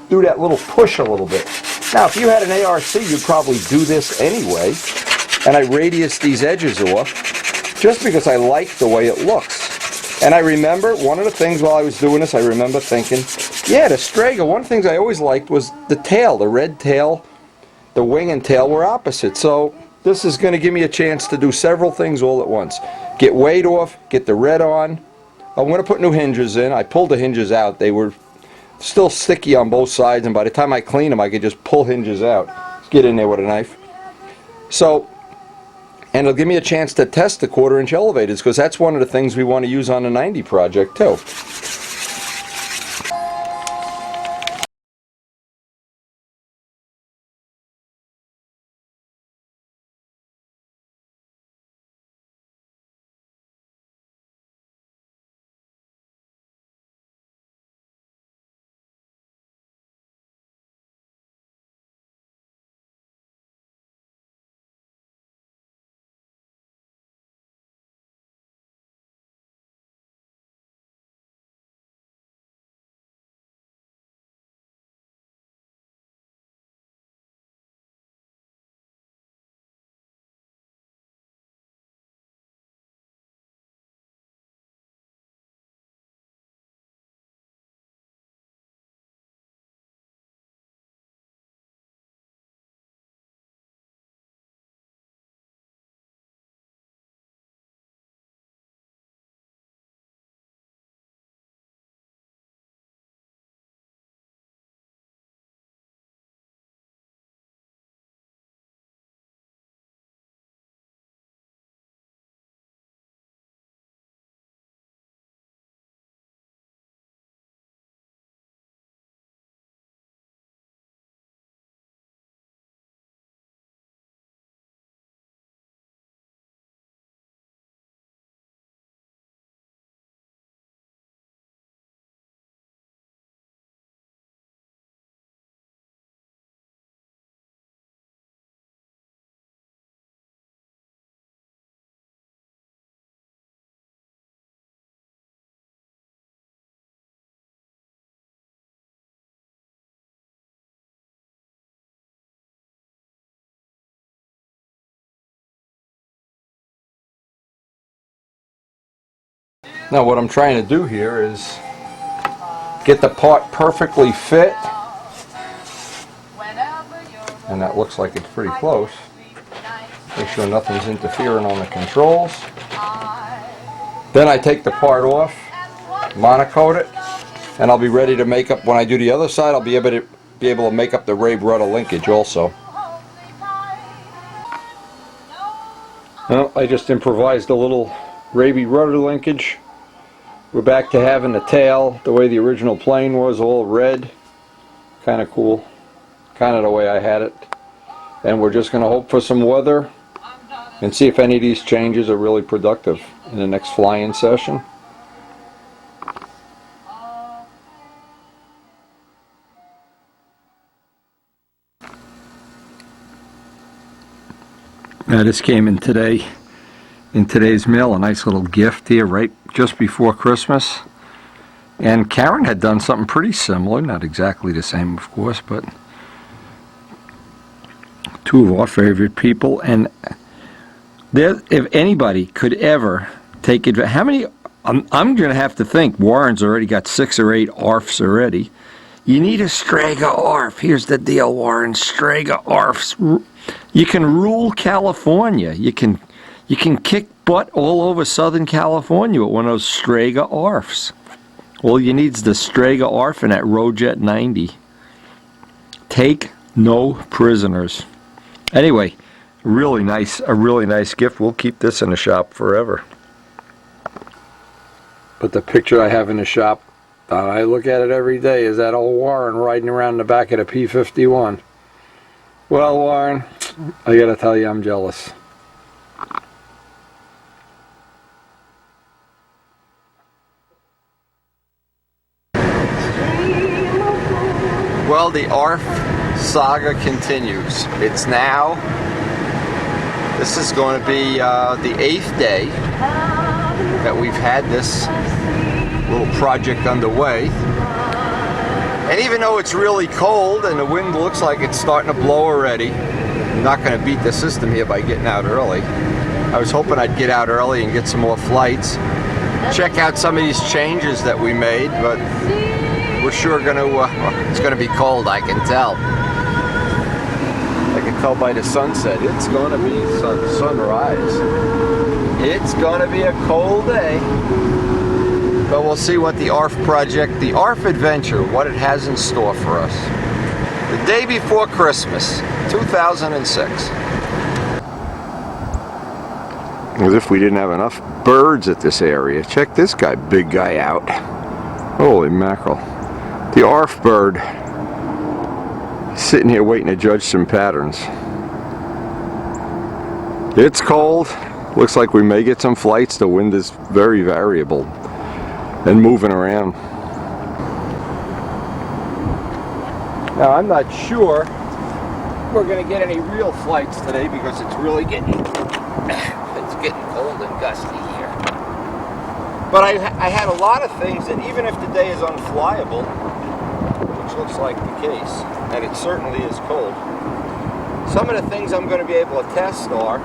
do that little push a little bit. Now, if you had an ARC, you'd probably do this anyway. And I radius these edges off just because I like the way it looks. And I remember, one of the things while I was doing this, I remember thinking, yeah, the Strega, one of the things I always liked was the tail. The red tail, the wing and tail were opposite. So this is going to give me a chance to do several things all at once. Get weight off, get the red on. I'm going to put new hinges in. I pulled the hinges out. They were still sticky on both sides, and by the time I clean them, I could just pull hinges out. Get in there with a knife. So, and it'll give me a chance to test the 1/4 inch elevators, because that's one of the things we want to use on the 90 project too. Now what I'm trying to do here is get the part perfectly fit, and that looks like it's pretty close. Make sure nothing's interfering on the controls. Then I take the part off, monocoat it, and I'll be ready to make up, when I do the other side, I'll be able to make up the Rudder linkage also. Well, I just improvised a little Rudder linkage. We're back to having the tail the way the original plane was, all red. Kind of cool. Kind of the way I had it. And we're just going to hope for some weather and see if any of these changes are really productive in the next flying session. Now this came in today's mail, a nice little gift here right just before Christmas. And Karen had done something pretty similar, not exactly the same of course, but two of our favorite people. And there, if anybody could ever take advantage, how many, I'm going to have to think, Warren's already got 6 or 8 ARFs already. You need a Strega ARF. Here's the deal, Warren. Strega ARFs. You can rule California. You can kick butt all over Southern California with one of those Strega ARFs. All you need is the Strega ARF and that Rojet 90. Take no prisoners. Anyway, a really nice gift. We'll keep this in the shop forever. But the picture I have in the shop, I look at it every day, is that old Warren riding around the back of the P-51. Well, Warren, I gotta tell you, I'm jealous. Well, the ARF saga continues. It's now, this is going to be the 8th day that we've had this little project underway. And even though it's really cold and the wind looks like it's starting to blow already, I'm not going to beat the system here by getting out early. I was hoping I'd get out early and get some more flights, check out some of these changes that we made, but we're sure going to, it's going to be cold, I can tell. I can tell by the sunset. It's going to be sunrise. It's going to be a cold day. But we'll see what the ARF project, the ARF adventure, what it has in store for us. The day before Christmas, 2006. As if we didn't have enough birds at this area. Check this guy, big guy out. Holy mackerel. The ARF bird, sitting here waiting to judge some patterns. It's cold. Looks like we may get some flights. The wind is very variable and moving around. Now I'm not sure we're going to get any real flights today because it's really getting cold and gusty here. But I had a lot of things that even if the day is unflyable, which looks like the case, and it certainly is cold, some of the things I'm going to be able to test are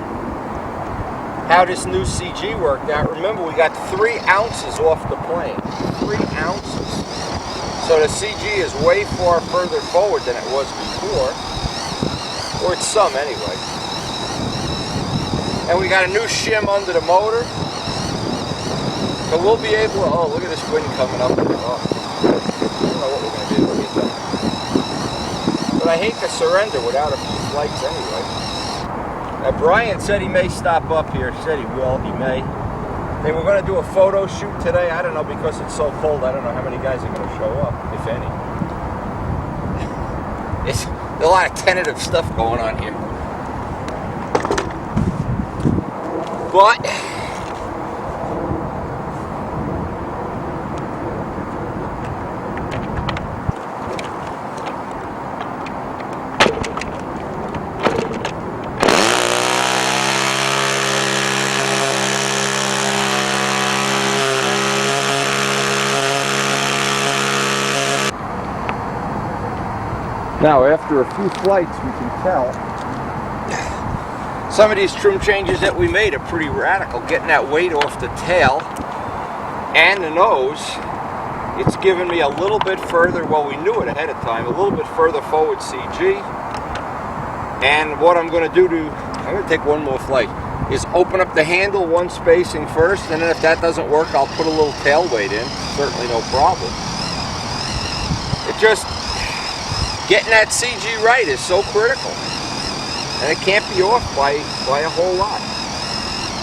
how this new CG worked out. Remember, we got 3 ounces off the plane. 3 ounces. So the CG is way far further forward than it was before. Or it's some anyway. And we got a new shim under the motor. So we'll be able to, oh, look at this wind coming up. Oh, I don't know what we're going to be able to get done. But I hate to surrender without a few flights anyway. Now Brian said he may stop up here. Said he will. He may. They were going to do a photo shoot today. I don't know, because it's so cold. I don't know how many guys are going to show up, if any. There's a lot of tentative stuff going on here. But now, after a few flights, we can tell some of these trim changes that we made are pretty radical. Getting that weight off the tail and the nose, it's given me a little bit further, well, we knew it ahead of time, a little bit further forward CG. And what I'm going to do I'm going to take one more flight, is open up the handle one spacing first, and then if that doesn't work, I'll put a little tail weight in. Certainly no problem. It just, getting that CG right is so critical. And it can't be off by a whole lot.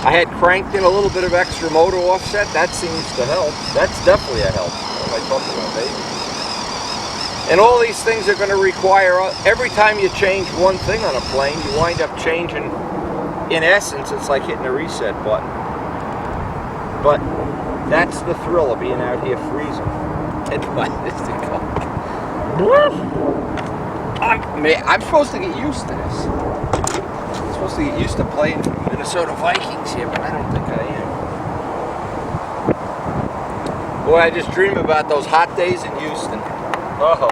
I had cranked in a little bit of extra motor offset. That seems to help. That's definitely a help. What am I talking about, baby? And all these things are going to require, every time you change one thing on a plane, you wind up changing, in essence, it's like hitting a reset button. But that's the thrill of being out here freezing. And why is it going? I'm supposed to get used to this. I'm supposed to get used to playing Minnesota Vikings here, but I don't think I am. Boy, I just dream about those hot days in Houston. Oh.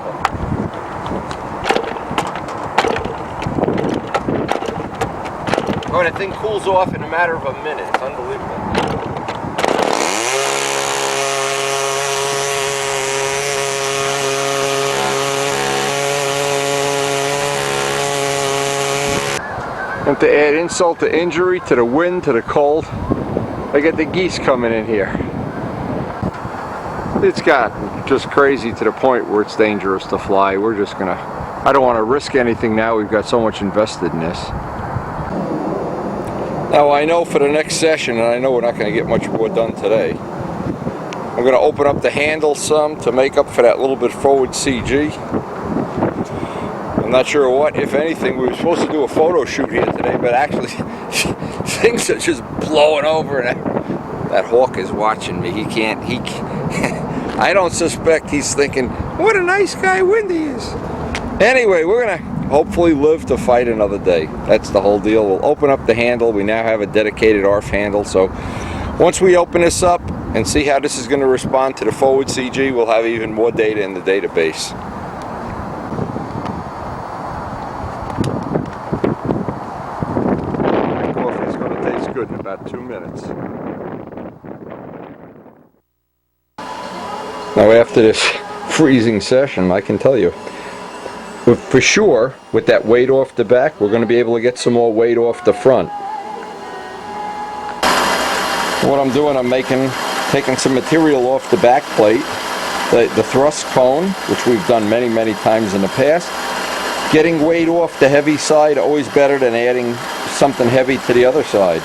Oh, that thing cools off in a matter of a minute. It's unbelievable. And to add insult to injury, to the wind, to the cold, I got the geese coming in here. It's got just crazy to the point where it's dangerous to fly. We're just gonna, I don't want to risk anything now. We've got so much invested in this. Now I know for the next session, and I know we're not going to get much more done today, I'm going to open up the handle some to make up for that little bit forward CG. I'm not sure what, if anything. We were supposed to do a photo shoot here today, but actually things are just blowing over, and that hawk is watching me. He can't I don't suspect he's thinking, what a nice guy Windy is. Anyway, we're going to hopefully live to fight another day. That's the whole deal. We'll open up the handle. We now have a dedicated ARF handle, so once we open this up and see how this is going to respond to the forward CG, we'll have even more data in the database. Coffee's going to taste good in about 2 minutes. Now after this freezing session, I can tell you, for sure, with that weight off the back, we're going to be able to get some more weight off the front. What I'm doing, I'm taking some material off the back plate, the thrust cone, which we've done many, many times in the past. Getting weight off the heavy side, always better than adding something heavy to the other side.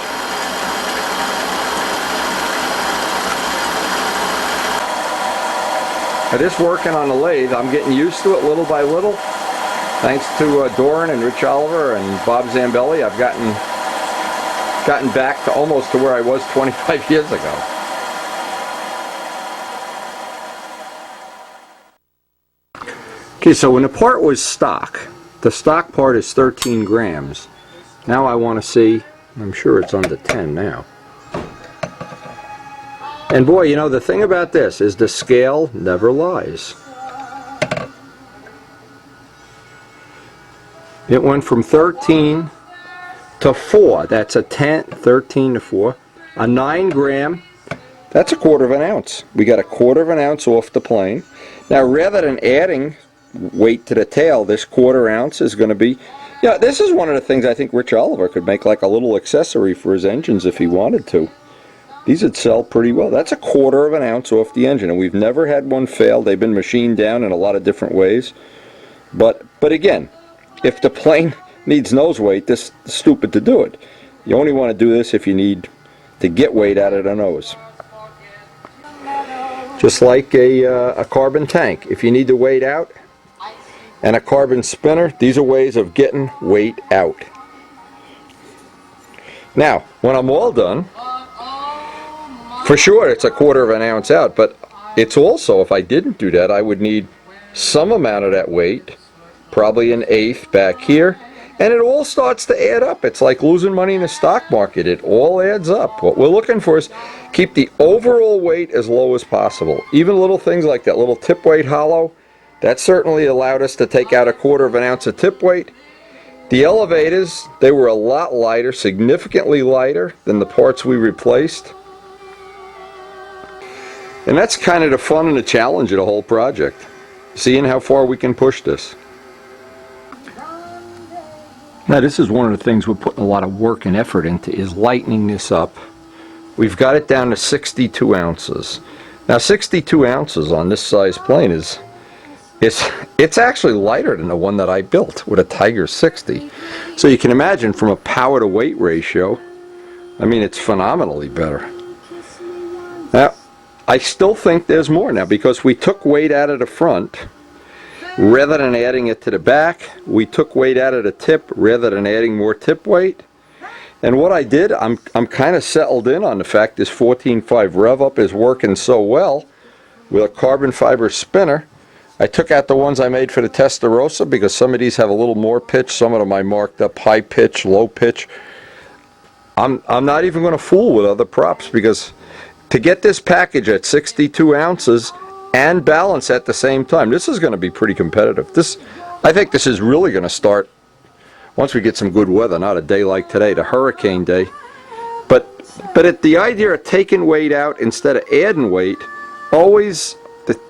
Now this working on the lathe, I'm getting used to it little by little. Thanks to Doran and Rich Oliver and Bob Zambelli, I've gotten back to almost to where I was 25 years ago. Okay, so when the part was stock, the stock part is 13 grams. Now I want to see, I'm sure it's under 10 now. And boy, you know, the thing about this is the scale never lies. It went from 13 to 4. That's a 10, 13 to 4. A 9 gram, that's a 1/4 of an ounce. We got a 1/4 of an ounce off the plane. Now rather than adding weight to the tail, this 1/4 ounce is going to be, yeah, this is one of the things I think Rich Oliver could make like a little accessory for his engines if he wanted to. These would sell pretty well. That's a 1/4 of an ounce off the engine, and we've never had one fail. They've been machined down in a lot of different ways. But again, if the plane needs nose weight, this is stupid to do it. You only want to do this if you need to get weight out of the nose. Just like a carbon tank. If you need the weight out, and a carbon spinner, these are ways of getting weight out. Now, when I'm all done, for sure it's a 1/4 of an ounce out, but it's also, if I didn't do that, I would need some amount of that weight, probably an 1/8 back here, and it all starts to add up. It's like losing money in the stock market. It all adds up. What we're looking for is keep the overall weight as low as possible. Even little things like that little tip weight hollow, that certainly allowed us to take out a 1/4 of an ounce of tip weight. The elevators, they were a lot lighter, significantly lighter than the parts we replaced. And that's kind of the fun and the challenge of the whole project. Seeing how far we can push this. Now this is one of the things we're putting a lot of work and effort into, is lightening this up. We've got it down to 62 ounces. Now 62 ounces on this size plane it's actually lighter than the one that I built with a Tiger 60. So you can imagine from a power to weight ratio, I mean, it's phenomenally better. Now, I still think there's more now because we took weight out of the front rather than adding it to the back. We took weight out of the tip rather than adding more tip weight. And what I did, I'm kind of settled in on the fact this 14.5 rev up is working so well with a carbon fiber spinner. I took out the ones I made for the Testarossa because some of these have a little more pitch, some of them I marked up high pitch, low pitch. I'm not even going to fool with other props because to get this package at 62 ounces and balance at the same time, this is going to be pretty competitive. I think this is really going to start once we get some good weather, not a day like today, the hurricane day. But the idea of taking weight out instead of adding weight, always,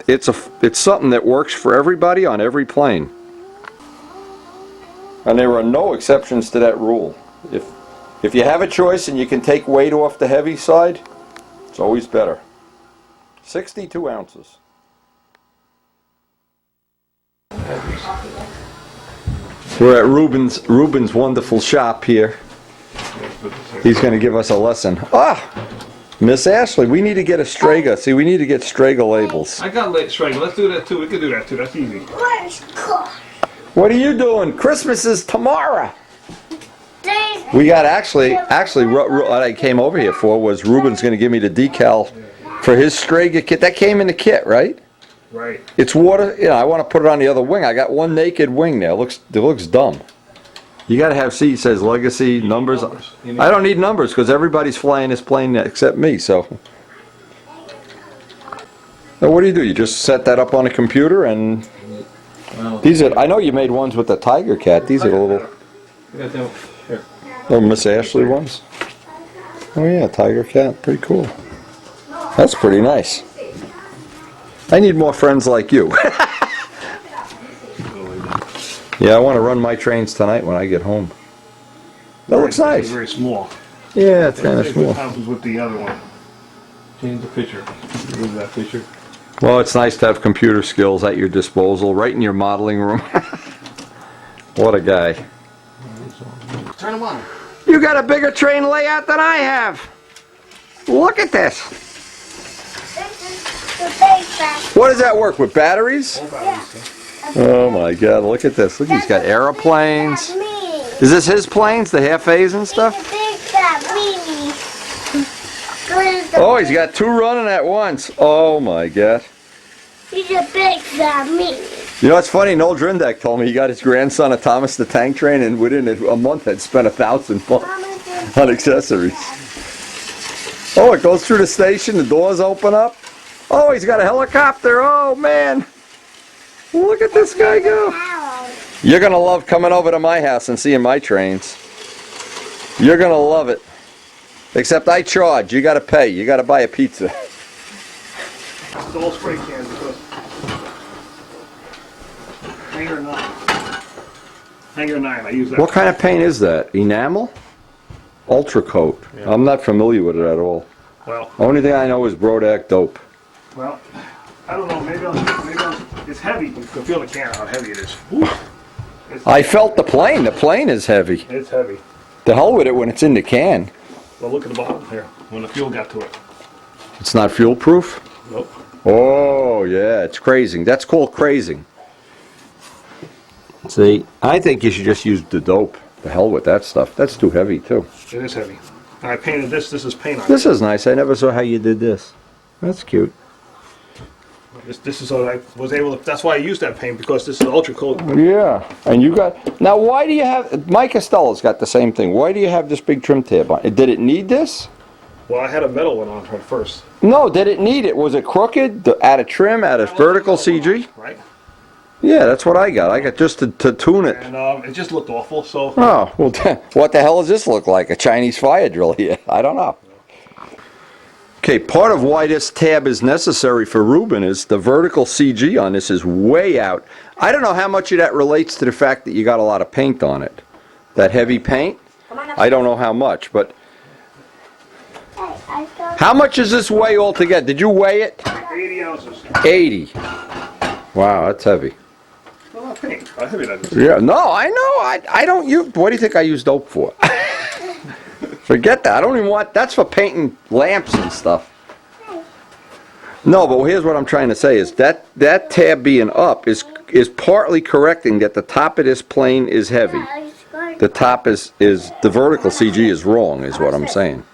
it's something that works for everybody on every plane. And there are no exceptions to that rule. If you have a choice and you can take weight off the heavy side, it's always better. 62 ounces. We're at Ruben's wonderful shop here. He's going to give us a lesson. Miss Ashley, we need to get a Strega. See, we need to get Strega labels. I got Strega. Let's do that too. We can do that too. That's easy. What are you doing? Christmas is tomorrow. We got actually what I came over here for was Ruben's going to give me the decal for his Strega kit. That came in the kit, right? Right. It's water. You know, I want to put it on the other wing. I got one naked wing there. It looks dumb. You got to have, see, it says legacy numbers. I don't need numbers because everybody's flying this plane except me. So, now what do? You just set that up on a computer and these are. I know you made ones with the Tiger Cat. These are the little Miss Ashley ones. Oh yeah, Tiger Cat, pretty cool. That's pretty nice. I need more friends like you. Yeah, I want to run my trains tonight when I get home. That looks nice. It's very small. Yeah, it's kind of small. What happens with the other one? Change the picture. Remove that picture. Well, it's nice to have computer skills at your disposal, right in your modeling room. What a guy. Turn them on. You got a bigger train layout than I have. Look at this. What does that work with, batteries? Oh my God, look at this. Look, he's got aeroplanes. Is this his planes, the half-A's and stuff? Oh, he's got two running at once. Oh my God. He's a big fat meanie. You know what's funny? Noel Drindak told me he got his grandson a Thomas the Tank Train and within a month had spent $1,000 on accessories. Oh, it goes through the station, the doors open up. Oh, he's got a helicopter. Oh man. Look at this guy go. You're going to love coming over to my house and seeing my trains. You're going to love it. Except I charge. You got to pay. You got to buy a pizza. It's all spray cans because Hanger 9. Hanger 9, I use that. What kind of paint is that? Enamel? Ultra coat. Yeah. I'm not familiar with it at all. Well, only thing I know is Brodak dope. Well, I don't know. Maybe it's heavy. You can feel the can how heavy it is. I felt the plane. The plane is heavy. It's heavy. The hell with it when it's in the can. Well, look at the bottom here. When the fuel got to it. It's not fuel proof? Nope. Oh yeah, it's crazing. That's called crazing. See, I think you should just use the dope. The hell with that stuff. That's too heavy too. It is heavy. And I painted this. This is paint on it. This is nice. I never saw how you did this. That's cute. This is what I was able to, that's why I used that paint, because this is ultra cold. Yeah, and you got, now why do you have, Mike Costello's got the same thing. Why do you have this big trim tab on? Did it need this? Well, I had a metal one on at first. No, did it need it? Was it crooked? Add a trim, add a vertical CG? Right. Yeah, that's what I got. I got just to tune it. And it just looked awful, so. Oh, well, what the hell does this look like? A Chinese fire drill here? I don't know. Okay, part of why this tab is necessary for Ruben is the vertical CG on this is way out. I don't know how much of that relates to the fact that you got a lot of paint on it. That heavy paint? I don't know how much, but Hey, I thought how much does this weigh altogether? Did you weigh it? 80 ounces. 80. Wow, that's heavy. Well, not paint. How heavy that is. Yeah, no, I know. I don't use. What do you think I use dope for? Forget that. I don't even want. That's for painting lamps and stuff. No, but here's what I'm trying to say: is that tab being up is partly correcting that the top of this plane is heavy. The top is the vertical CG is wrong, is what I'm saying.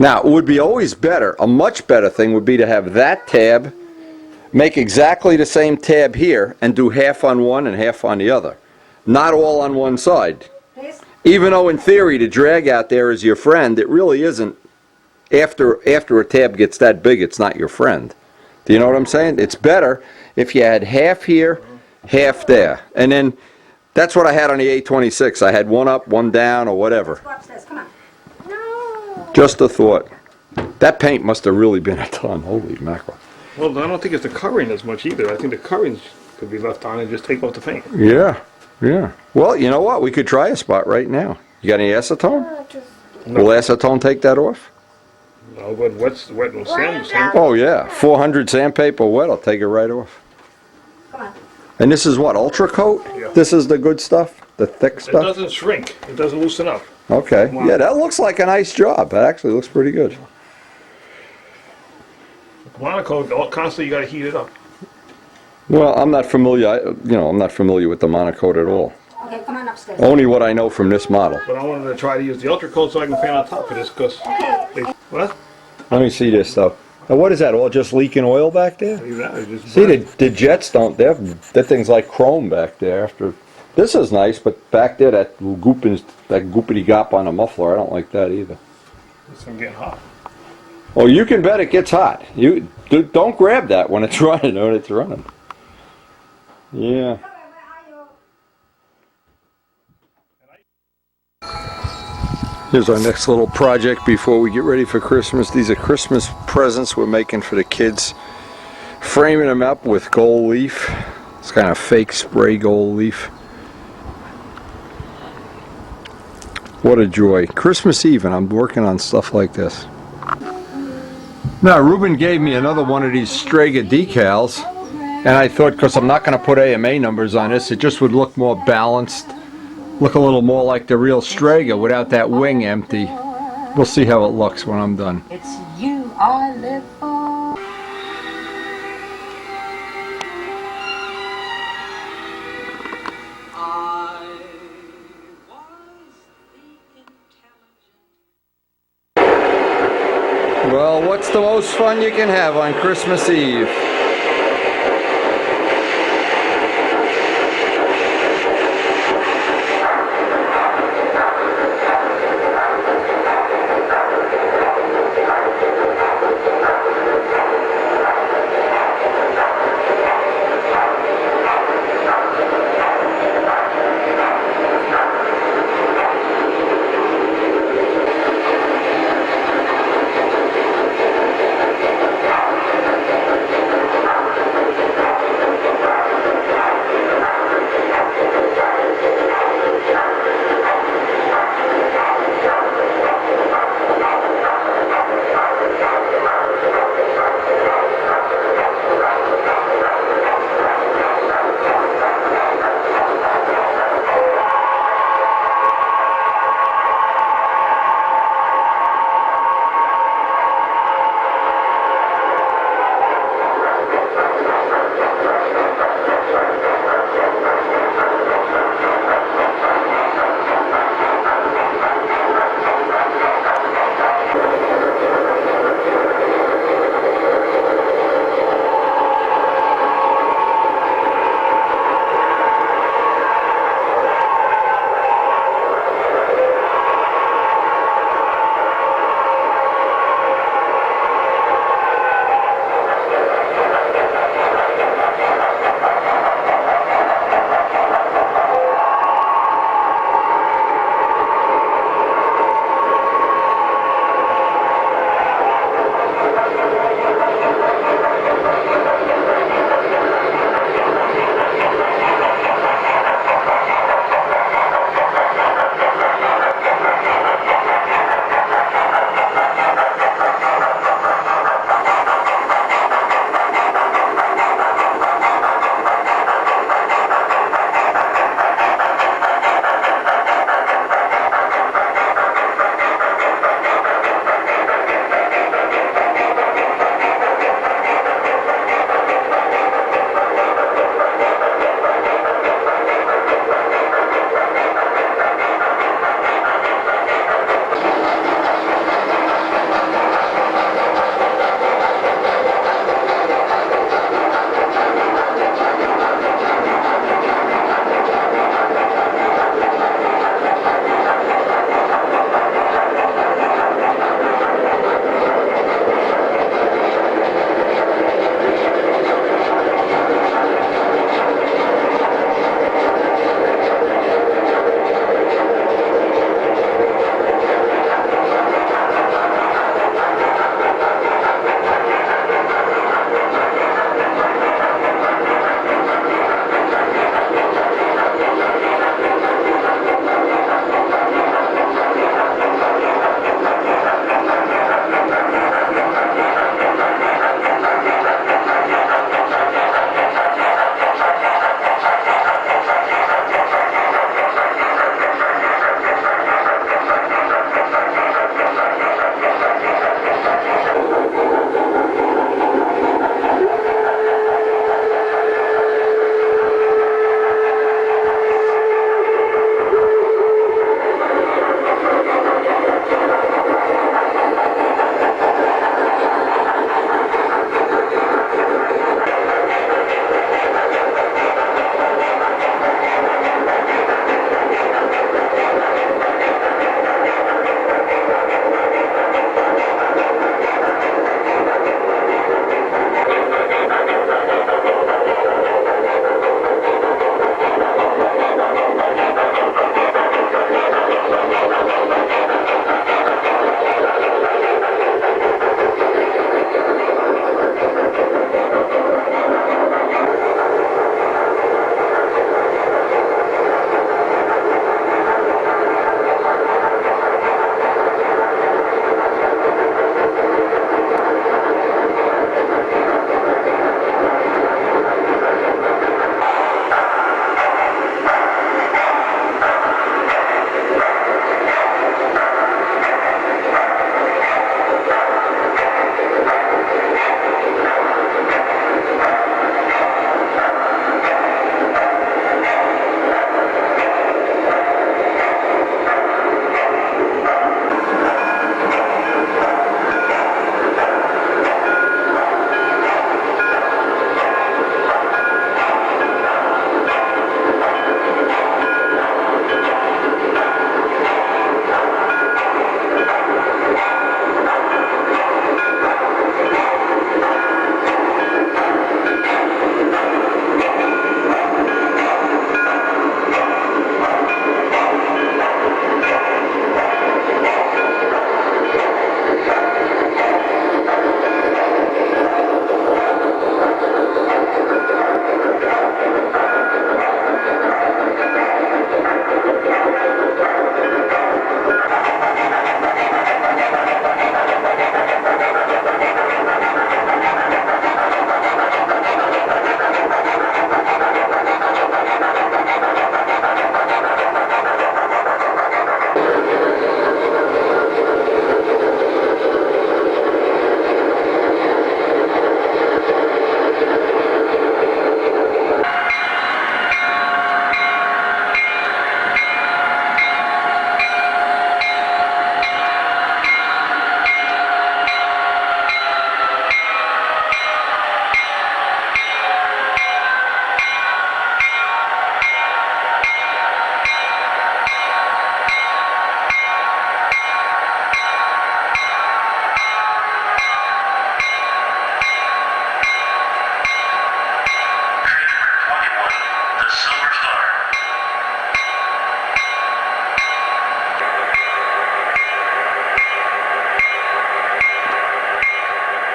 Now, it would be always better. A much better thing would be to have that tab, make exactly the same tab here, and do half on one and half on the other, not all on one side. Even though in theory the drag out there is your friend, it really isn't. After a tab gets that big, it's not your friend. Do you know what I'm saying? It's better if you had half here, half there. And then that's what I had on the A26. I had one up, one down, or whatever. no. Just a thought. That paint must have really been a ton. Holy mackerel. Well, I don't think it's the covering as much either. I think the covering could be left on and just take off the paint. Yeah, yeah. Well, you know what? We could try a spot right now. You got any acetone? No. Will acetone take that off? No, but wet and sand. Oh yeah, 400 sandpaper wet, I'll take it right off. And this is what, Ultra Coat? Yeah. This is the good stuff? The thick It stuff? doesn't shrink. It doesn't loosen up. Okay, yeah, that looks like a nice job. That actually looks pretty good. Monocoat, constantly you got to heat it up. Well, I'm not familiar, I'm not familiar with the monocoat at all. Okay, come on upstairs. Only what I know from this model. But I wanted to try to use the Ultra Coat so I can paint on top of this because what? Let me see this stuff. Now what is that, all just leaking oil back there? Leave that, it just See, burns. the jets don't, that thing's like chrome back there. After this is nice, but back there, that goopity gop on the muffler, I don't like that either. It's gonna get hot. Oh, you can bet it gets hot. You don't grab that when it's running. When it's running. Yeah. Here's our next little project before we get ready for Christmas. These are Christmas presents we're making for the kids. Framing them up with gold leaf. It's kind of fake spray gold leaf. What a joy. Christmas Eve and I'm working on stuff like this. Now Ruben gave me another one of these Strega decals. And I thought, because I'm not going to put AMA numbers on this, it just would look more balanced. Look a little more like the real Strega without that wing empty. We'll see how it looks when I'm done. It's you I live for. I was the intelligent. Well, what's the most fun you can have on Christmas Eve?